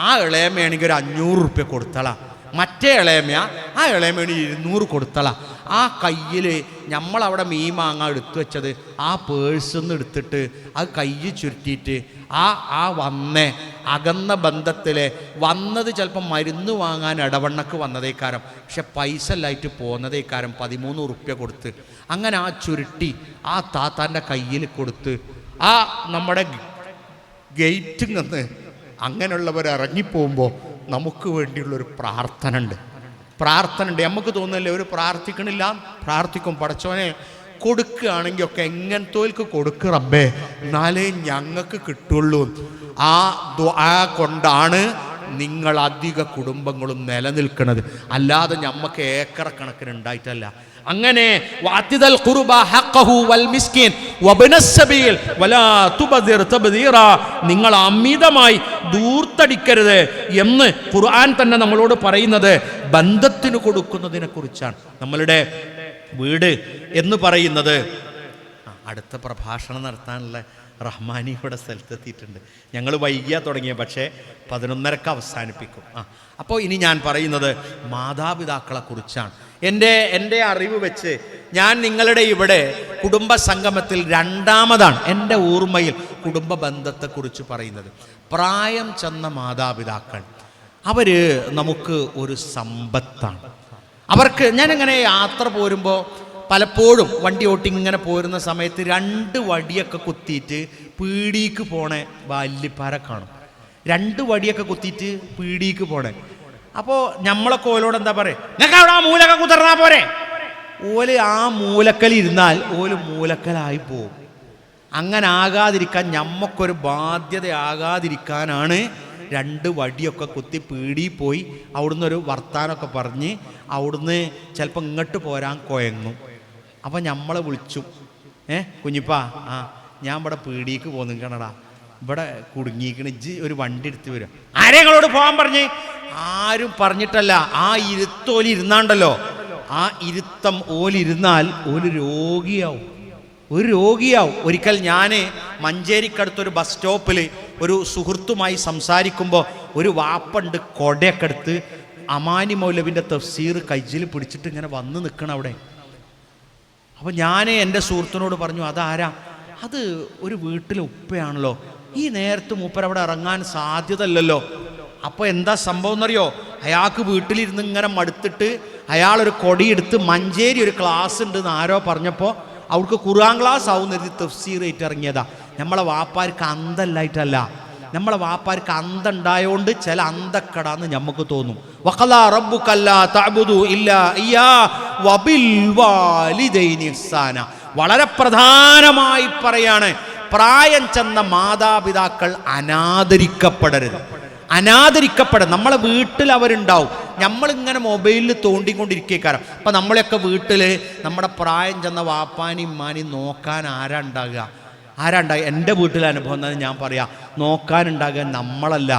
ആ ഇളയമയാണെങ്കിൽ ഒരു 500 ഉറുപ്യ കൊടുത്തളാ, മറ്റേ ഇളയമയാ ആ ഇളയമയാണെങ്കിൽ 200 കൊടുത്തളാ. ആ കയ്യിൽ നമ്മളവിടെ മീൻ മാങ്ങാൻ എടുത്തു വെച്ചത് ആ പേഴ്സിന്ന് എടുത്തിട്ട് അത് കയ്യിൽ ചുരുട്ടിയിട്ട് ആ അകന്ന ബന്ധത്തിൽ വന്നത് ചിലപ്പോൾ മരുന്ന് വാങ്ങാൻ ഇടവണ്ണക്ക് വന്നതേക്കാരം, പക്ഷെ പൈസ എല്ലായിട്ട് പോന്നതേക്കാരം 13 ഉറുപ്യ കൊടുത്ത്, അങ്ങനെ ആ ചുരുട്ടി ആ താത്താൻ്റെ കയ്യിൽ കൊടുത്ത് ആ നമ്മുടെ ഗേറ്റിൽ നിന്ന് അങ്ങനെയുള്ളവർ ഇറങ്ങിപ്പോകുമ്പോൾ നമുക്ക് വേണ്ടിയുള്ളൊരു പ്രാർത്ഥന ഉണ്ട്. നമുക്ക് തോന്നുന്നല്ലേ ഒരു പ്രാർത്ഥിക്കണില്ല, പ്രാർത്ഥിക്കും. പടച്ചോനെ കൊടുക്കുകയാണെങ്കിൽ ഒക്കെ എങ്ങനത്തോൽക്ക് കൊടുക്ക് റബ്ബേ, എന്നാലേ ഞങ്ങൾക്ക് കിട്ടുള്ളൂ. ആ ദുആ കൊണ്ടാണ് നിങ്ങൾ അധിക കുടുംബങ്ങളും നിലനിൽക്കുന്നത്. അല്ലാതെ ഞമ്മക്ക് ഏക്കർ കണക്കിന് ഉണ്ടായിട്ടല്ല. അങ്ങനെ വാതിദൽ ഖുർബ ഹഖഹു വൽ മിസ്കിൻ വബ്നസ് സബീൽ വലാ തുബദിർ തബ്ദീറാ, നിങ്ങൾ അമിതമായി ദൂർത്തടിക്കരുത് എന്ന് ഖുർആൻ തന്നെ നമ്മളോട് പറയുന്നത് ബന്ധത്തിന് കൊടുക്കുന്നതിനെ കുറിച്ചാണ്. നമ്മളുടെ വീട് എന്ന് പറയുന്നത്, അടുത്ത പ്രഭാഷണം നടത്താനുള്ള റഹ്മാനി ഇവിടെ സ്ഥലത്തെത്തിയിട്ടുണ്ട്. ഞങ്ങൾ വൈകിയാ തുടങ്ങിയ, പക്ഷേ 11:30 അവസാനിപ്പിക്കും. അപ്പോൾ ഇനി ഞാൻ പറയുന്നത് മാതാപിതാക്കളെ കുറിച്ചാണ്. എൻ്റെ അറിവ് വെച്ച് ഞാൻ നിങ്ങളുടെ ഇവിടെ കുടുംബ സംഗമത്തിൽ രണ്ടാമതാണ് എൻ്റെ ഓർമ്മയിൽ കുടുംബ ബന്ധത്തെക്കുറിച്ച് പറയുന്നത്. പ്രായം ചെന്ന മാതാപിതാക്കൾ അവർ നമുക്ക് ഒരു സമ്പത്താണ്. അവർക്ക് ഞാനിങ്ങനെ യാത്ര പോരുമ്പോൾ പലപ്പോഴും വണ്ടി ഓട്ടി ഇങ്ങനെ പോരുന്ന സമയത്ത് 2 വടിയൊക്കെ കുത്തിയിട്ട് പീടിക്ക് പോണേ ബാല്യപ്പാരെ കാണും. 2 വടിയൊക്കെ കുത്തിയിട്ട് പീടിക്ക് പോണേ. അപ്പോൾ നമ്മളൊക്കെ ഓലോട് എന്താ പറയുക, നിങ്ങൾക്ക് അവിടെ ആ മൂലക്ക കുത്തറന്നാ പോരെ. ഓല് ആ മൂലക്കൽ ഇരുന്നാൽ ഓല് മൂലക്കലായി പോവും. അങ്ങനെ ആകാതിരിക്കാൻ ഞമ്മക്കൊരു ബാധ്യതയാകാതിരിക്കാനാണ് 2 വടിയൊക്കെ കുത്തി പീടിയിൽ പോയി അവിടുന്ന് ഒരു വർത്താനമൊക്കെ പറഞ്ഞ് അവിടുന്ന് ചിലപ്പോൾ ഇങ്ങോട്ട് പോരാൻ കൊയങ്ങും. അപ്പം നമ്മളെ വിളിച്ചു, കുഞ്ഞിപ്പാ, ഞാൻ ഇവിടെ പീടിക്ക് പോന്നിക്കണടാ, ഇവിടെ കുടുങ്ങിക്കണ്, ഇജ്ജ് ഒരു വണ്ടി എടുത്ത് വരും. ആരെങ്ങളോട് പോകാൻ പറഞ്ഞ്? ആരും പറഞ്ഞിട്ടല്ല. ആ ഇരുത്തോലി ഇരുന്നാണ്ടല്ലോ, ആ ഇരുത്തം ഓലിരുന്നാൽ ഒരു രോഗിയാവും. ഒരിക്കൽ ഞാൻ മഞ്ചേരിക്കടുത്തൊരു ബസ് സ്റ്റോപ്പിൽ ഒരു സുഹൃത്തുമായി സംസാരിക്കുമ്പോൾ ഒരു വാപ്പുണ്ട് കൊടയൊക്കെ എടുത്ത് അമാനി മൗലവിൻ്റെ തഫ്സീർ കൈജിൽ പിടിച്ചിട്ട് ഇങ്ങനെ വന്ന് നിൽക്കണം അവിടെ. അപ്പോൾ ഞാൻ എൻ്റെ സുഹൃത്തിനോട് പറഞ്ഞു, അതാരാ? അത് ഒരു വീട്ടിലെ ഉപ്പയാണല്ലോ, ഈ നേരത്ത് മൂപ്പർ അവിടെ ഇറങ്ങാൻ സാധ്യതയല്ലല്ലോ. അപ്പോൾ എന്താ സംഭവം എന്നറിയോ? അയാൾക്ക് വീട്ടിലിരുന്ന് ഇങ്ങനെ മടുത്തിട്ട് അയാളൊരു കൊടിയെടുത്ത് മഞ്ചേരി ഒരു ക്ലാസ് ഉണ്ടെന്ന് ആരോ പറഞ്ഞപ്പോൾ അവർക്ക് ഖുർആൻ ക്ലാസ് ആവും എഴുതി തഫ്സീർ ആയിട്ട് ഇറങ്ങിയതാ. നമ്മളെ വാപ്പാർക്ക് അന്തല്ലായിട്ടല്ല, നമ്മളെ വാപ്പാർക്ക് അന്തണ്ടായോണ്ട് ചില അന്തക്കടാന്ന് നമുക്ക് തോന്നും. വഖലാ റബ്ബുക അല്ലാ തഅബുദു ഇല്ലാ ഇയ്യാ വബിൽ വാലിദൈനി ഇഹ്സാന. വളരെ പ്രധാനമായി പറയാണ്, പ്രായം ചെന്ന മാതാപിതാക്കൾ അനാദരിക്കപ്പെടരുത്. നമ്മളെ വീട്ടിൽ അവരുണ്ടാവും, നമ്മളിങ്ങനെ മൊബൈലിൽ തോണ്ടിക്കൊണ്ടിരിക്കേക്കാരം. അപ്പം നമ്മളെയൊക്കെ വീട്ടിൽ നമ്മുടെ പ്രായം ചെന്ന വാപ്പാനും ഉമ്മാനെയും നോക്കാൻ ആരാ ഉണ്ടാകുക? എൻ്റെ വീട്ടിലെ അനുഭവം എന്നാണ് ഞാൻ പറയാം. നോക്കാനുണ്ടാകുക നമ്മളല്ല,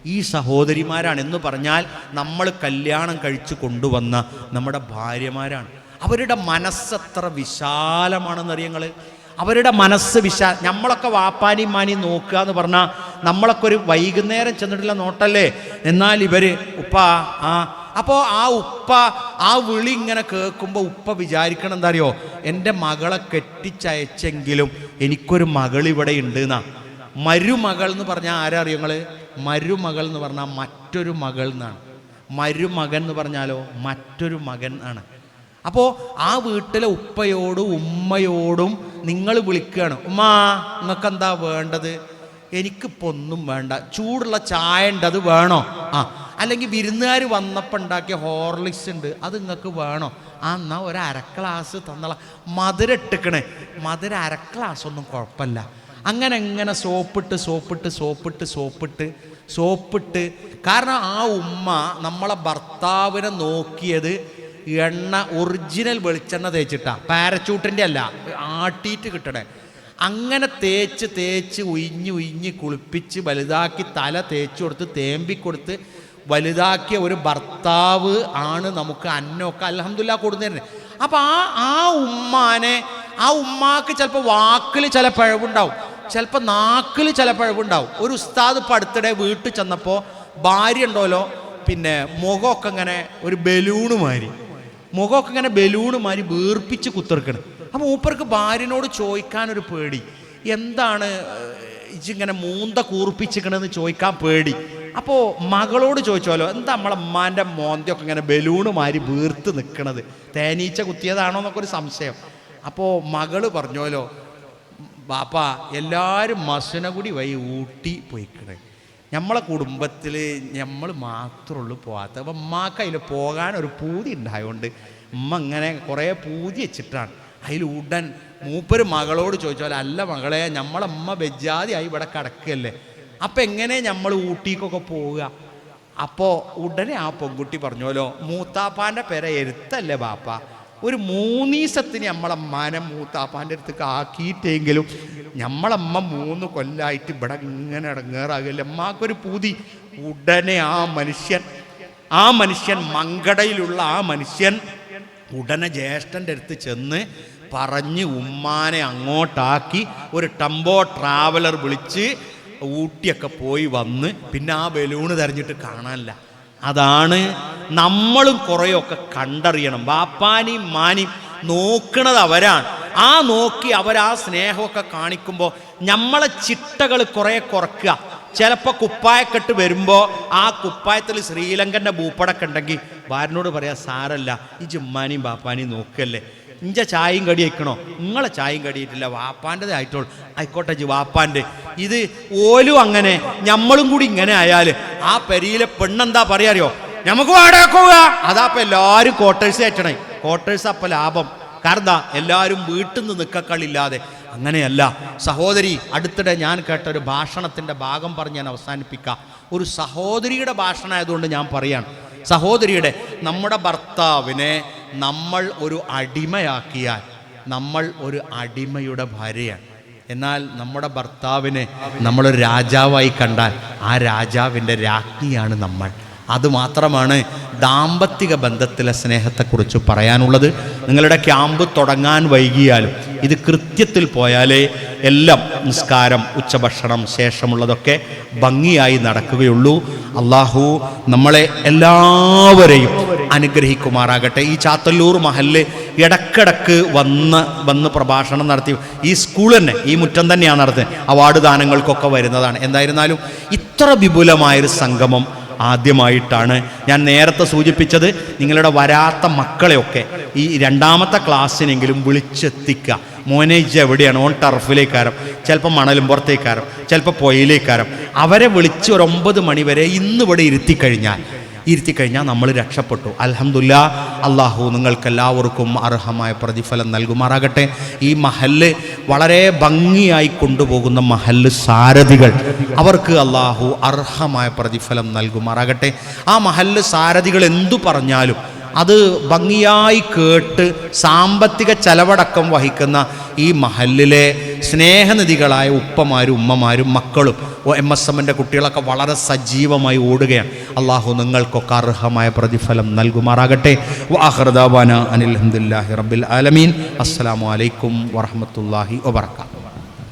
ഈ സഹോദരിമാരാണ് എന്ന് പറഞ്ഞാൽ നമ്മൾ കല്യാണം കഴിച്ച് കൊണ്ടുവന്ന നമ്മുടെ ഭാര്യമാരാണ്. അവരുടെ മനസ്സെത്ര വിശാലമാണെന്നറിയങ്ങൾ. അവരുടെ മനസ്സ് നമ്മളൊക്കെ വാപ്പാനിയും മാനിയും നോക്കുക എന്ന് പറഞ്ഞാൽ നമ്മളൊക്കെ ഒരു വൈകുന്നേരം ചെന്നിട്ടുള്ള നോട്ടല്ലേ. എന്നാൽ ഇവർ ഉപ്പ അപ്പോൾ ആ ഉപ്പ ആ വിളി ഇങ്ങനെ കേൾക്കുമ്പോൾ ഉപ്പ വിചാരിക്കണം എന്താ അറിയോ, എൻ്റെ മകളെ കെട്ടിച്ചയച്ചെങ്കിലും എനിക്കൊരു മകൾ ഇവിടെ ഉണ്ട് എന്നാ. മരുമകൾ എന്ന് പറഞ്ഞാൽ ആരാ അറിയോ നിങ്ങൾ? മരുമകൾ എന്ന് പറഞ്ഞാൽ മറ്റൊരു മകൾ എന്നാണ്. മരുമകൻ എന്ന് പറഞ്ഞാലോ മറ്റൊരു മകൻ ആണ്. അപ്പോൾ ആ വീട്ടിലെ ഉപ്പയോടും ഉമ്മയോടും നിങ്ങൾ വിളിക്കുകയാണ്, ഉമ്മാ നിങ്ങൾക്ക് എന്താ വേണ്ടത്? എനിക്കിപ്പോൾ ഒന്നും വേണ്ട, ചൂടുള്ള ചായ ഉണ്ട്, അത് വേണോ? അല്ലെങ്കിൽ വിരുന്നുകാർ വന്നപ്പോൾ ഉണ്ടാക്കിയ ഹോർലിക്സ് ഉണ്ട്, അത് നിങ്ങൾക്ക് വേണോ? എന്നാൽ ഒരു 1/2 ഗ്ലാസ് തന്നള. മധുരം ഇട്ടിക്കണേ, മധുരം 1/2 ഗ്ലാസ് ഒന്നും കുഴപ്പമില്ല. അങ്ങനെ സോപ്പിട്ട് കാരണം ആ ഉമ്മ നമ്മളെ ഭർത്താവിനെ നോക്കിയത് ഒറിജിനൽ വെളിച്ചെണ്ണ തേച്ചിട്ടാ, പാരച്ചൂട്ടിൻ്റെ അല്ല, ആട്ടിയിട്ട് കിട്ടണേ. അങ്ങനെ തേച്ച് ഉയിഞ്ഞ് കുളിപ്പിച്ച് വലുതാക്കി തല തേച്ച് കൊടുത്ത് തേമ്പിക്കൊടുത്ത് വലുതാക്കിയ ഒരു ഭർത്താവ് ആണ് നമുക്ക് അന്നമൊക്കെ അൽഹംദുലില്ലാ കൊടുന്നിരുന്നത്. അപ്പം ആ ഉമ്മാക്ക് ചിലപ്പോൾ വാക്കിൽ ചില പിഴവുണ്ടാവും, ചിലപ്പോൾ നാക്കിൽ ചില പിഴവുണ്ടാവും. ഒരു ഉസ്താദ് ഇപ്പോൾ അടുത്തിടെ വീട്ടിൽ ചെന്നപ്പോൾ ഭാര്യ ഉണ്ടല്ലോ, പിന്നെ മുഖമൊക്കെ ഇങ്ങനെ ഒരു ബലൂണ് മാതിരി വീർപ്പിച്ച് കുത്തിർക്കണം. അപ്പോൾ മൂപ്പർക്ക് ഭാര്യനോട് ചോദിക്കാനൊരു പേടി, എന്താണ് ഇങ്ങനെ മൂന്ത കൂർപ്പിച്ചിക്കണെന്ന് ചോദിക്കാൻ പേടി. അപ്പോൾ മകളോട് ചോദിച്ചോലോ, എന്താ നമ്മളെ അമ്മാൻ്റെ മോന്തയൊക്കെ ഇങ്ങനെ ബലൂണ് മാതിരി വീർത്ത് നിൽക്കണത്, തേനീച്ച കുത്തിയതാണോ എന്നൊക്കെ ഒരു സംശയം. അപ്പോൾ മകള് പറഞ്ഞോലോ, ബാപ്പാ എല്ലാവരും മസനഗുടി വഴി ഊട്ടി പോയിക്കണേ, നമ്മളെ കുടുംബത്തിൽ നമ്മൾ മാത്രമേ ഉള്ളൂ പോകാത്ത. അപ്പം ഉമ്മാക്ക് അതിൽ പോകാൻ ഒരു പൂതി ഉണ്ടായതുകൊണ്ട് ഉമ്മ ഇങ്ങനെ കുറേ പൂതി വെച്ചിട്ടാണ്. അതിൽ ഉടൻ മൂപ്പര് മകളോട് ചോദിച്ചാൽ, അല്ല മകളെ, നമ്മളമ്മ ബെജാതിയായി ഇവിടെ കിടക്കുകയല്ലേ, അപ്പം എങ്ങനെ നമ്മൾ ഊട്ടിക്കൊക്കെ പോവുക? അപ്പോൾ ഉടനെ ആ പെൺകുട്ടി പറഞ്ഞോലോ, മൂത്താപ്പാൻ്റെ പെര എരുത്തല്ലേ ബാപ്പ, ഒരു 3 ദിവസത്തിന് നമ്മളമ്മാനെ മൂത്താപ്പാൻ്റെ അടുത്തേക്ക് ആക്കിയിട്ടെങ്കിലും നമ്മളമ്മ 3 കൊല്ലമായിട്ട് ഇവിടെ ഇങ്ങനെ ഇടങ്ങേറാകില്ല, അമ്മക്കൊരു പൂതി. ഉടനെ ആ മനുഷ്യൻ മങ്കടയിലുള്ള ആ മനുഷ്യൻ ഉടനെ ജ്യേഷ്ഠൻ്റെ അടുത്ത് ചെന്ന് പറഞ്ഞ് ഉമ്മാനെ അങ്ങോട്ടാക്കി ഒരു ടെമ്പോ ട്രാവലർ വിളിച്ച് ഊട്ടിയൊക്കെ പോയി വന്ന് പിന്നെ ആ ബലൂണ് തെരഞ്ഞിട്ട് കാണാനില്ല. അതാണ് നമ്മളും കുറേയൊക്കെ കണ്ടറിയണം. ബാപ്പാനെയും മാനെയും നോക്കണത് അവരാണ്. നോക്കി അവരാ സ്നേഹമൊക്കെ കാണിക്കുമ്പോൾ നമ്മളെ ചിട്ടകൾ കുറേ കുറക്കുക. ചിലപ്പോൾ കുപ്പായക്കെട്ട് വരുമ്പോൾ ആ കുപ്പായത്തിൽ ശ്രീലങ്കൻ്റെ ഭൂപ്പടൊക്കെ ഉണ്ടെങ്കിൽ ഭാര്യനോട് പറയാം, സാരല്ല ഈ ജുമ്മാനെയും ബാപ്പാനെയും നോക്കല്ലേ, ഇഞ്ച ചായയും കടി വയ്ക്കണോ, നിങ്ങളെ ചായയും കടിയിട്ടില്ല, വാപ്പാൻ്റെത് ആയിട്ടോളൂ, ആയിക്കോട്ടെ ജി വാപ്പാൻ്റെ. ഇത് ഓലും അങ്ങനെ നമ്മളും കൂടി ഇങ്ങനെ ആയാൽ ആ പെരിയിലെ പെണ്ണെന്താ പറയാറിയോ, നമുക്ക് വാടക പോവുക. അതാപ്പം എല്ലാവരും ക്വാർട്ടേഴ്സ് കയറ്റണേ, ക്വാർട്ടേഴ്സ് അപ്പം ലാഭം. കാരണം എല്ലാവരും വീട്ടിൽ നിന്ന് നിൽക്കക്കളില്ലാതെ. അങ്ങനെയല്ല സഹോദരി. അടുത്തിടെ ഞാൻ കേട്ട ഒരു ഭാഷണത്തിൻ്റെ ഭാഗം പറഞ്ഞ് ഞാൻ അവസാനിപ്പിക്കാം. ഒരു സഹോദരിയുടെ ഭാഷണമായതുകൊണ്ട് ഞാൻ പറയാണ്, സഹോദരിയുടെ, നമ്മുടെ ഭർത്താവിനെ നമ്മൾ ഒരു അടിമയാക്കിയാൽ നമ്മൾ ഒരു അടിമയുടെ ഭാര്യയാണ്. എന്നാൽ നമ്മുടെ ഭർത്താവിനെ നമ്മളൊരു രാജാവായി കണ്ടാൽ ആ രാജാവിൻ്റെ രാജ്ഞിയാണ് നമ്മൾ. അതുമാത്രമാണ് ദാമ്പത്തിക ബന്ധത്തിലെ സ്നേഹത്തെക്കുറിച്ച് പറയാനുള്ളത്. നിങ്ങളുടെ ക്യാമ്പ് തുടങ്ങാൻ വൈകിയാലും ഇത് കൃത്യത്തിൽ പോയാലേ എല്ലാം നിസ്കാരം, ഉച്ചഭക്ഷണം, ശേഷമുള്ളതൊക്കെ ഭംഗിയായി നടക്കുകയുള്ളൂ. അള്ളാഹു നമ്മളെ എല്ലാവരെയും അനുഗ്രഹിക്കുമാറാകട്ടെ. ഈ ചാത്തല്ലൂർ മഹല്ല് ഇടക്കിടക്ക് വന്ന് പ്രഭാഷണം നടത്തി. ഈ സ്കൂൾ തന്നെ, ഈ മുറ്റം തന്നെയാണ് നടത്തുന്നത്. അവാർഡ് ദാനങ്ങൾക്കൊക്കെ വരുന്നതാണ്. എന്തായിരുന്നാലും ഇത്ര വിപുലമായൊരു സംഗമം ആദ്യമായിട്ടാണ്. ഞാൻ നേരത്തെ സൂചിപ്പിച്ചത്, നിങ്ങളുടെ വരാത്ത മക്കളെയൊക്കെ ഈ 2ാമത്തെ ക്ലാസ്സിനെങ്കിലും വിളിച്ചെത്തിക്കുക. മോനേജ് എവിടെയാണ്, ഓൺ ടർഫിലേക്കാരം, ചിലപ്പോൾ മണലും പുറത്തേക്കാരം, ചിലപ്പോൾ പുഴയിലേക്കാരം. അവരെ വിളിച്ച് ഒരു 9 മണി വരെ ഇന്നിവിടെ ഇരുത്തിക്കഴിഞ്ഞാൽ നമ്മൾ രക്ഷപ്പെട്ടു. അൽഹംദുലില്ലാ. അള്ളാഹു നിങ്ങൾക്കെല്ലാവർക്കും അർഹമായ പ്രതിഫലം നൽകുമാറാകട്ടെ. ഈ മഹല്ല് വളരെ ഭംഗിയായി കൊണ്ടുപോകുന്ന മഹല്ല് സാരഥികൾ, അവർക്ക് അള്ളാഹു അർഹമായ പ്രതിഫലം നൽകുമാറാകട്ടെ. ആ മഹല്ല് സാരഥികൾ എന്തു പറഞ്ഞാലും അത് ഭംഗിയായി കേട്ട് സാമ്പത്തിക ചെലവടക്കം വഹിക്കുന്ന ഈ മഹല്ലിലെ സ്നേഹനിധികളായ ഉപ്പമാരും ഉമ്മമാരും മക്കളും MSMൻ്റെ കുട്ടികളൊക്കെ വളരെ സജീവമായി ഓടുകയാണ്. അള്ളാഹു നിങ്ങൾക്കൊക്കെ അർഹമായ പ്രതിഫലം നൽകുമാറാകട്ടെ. വആഖിറു ദഅവാനാ അനിൽ ഹംദുലില്ലാഹി റബ്ബിൽ ആലമീൻ. അസ്സലാമു അലൈക്കും വറഹ്മത്തുള്ളാഹി വബറകാതുഹു.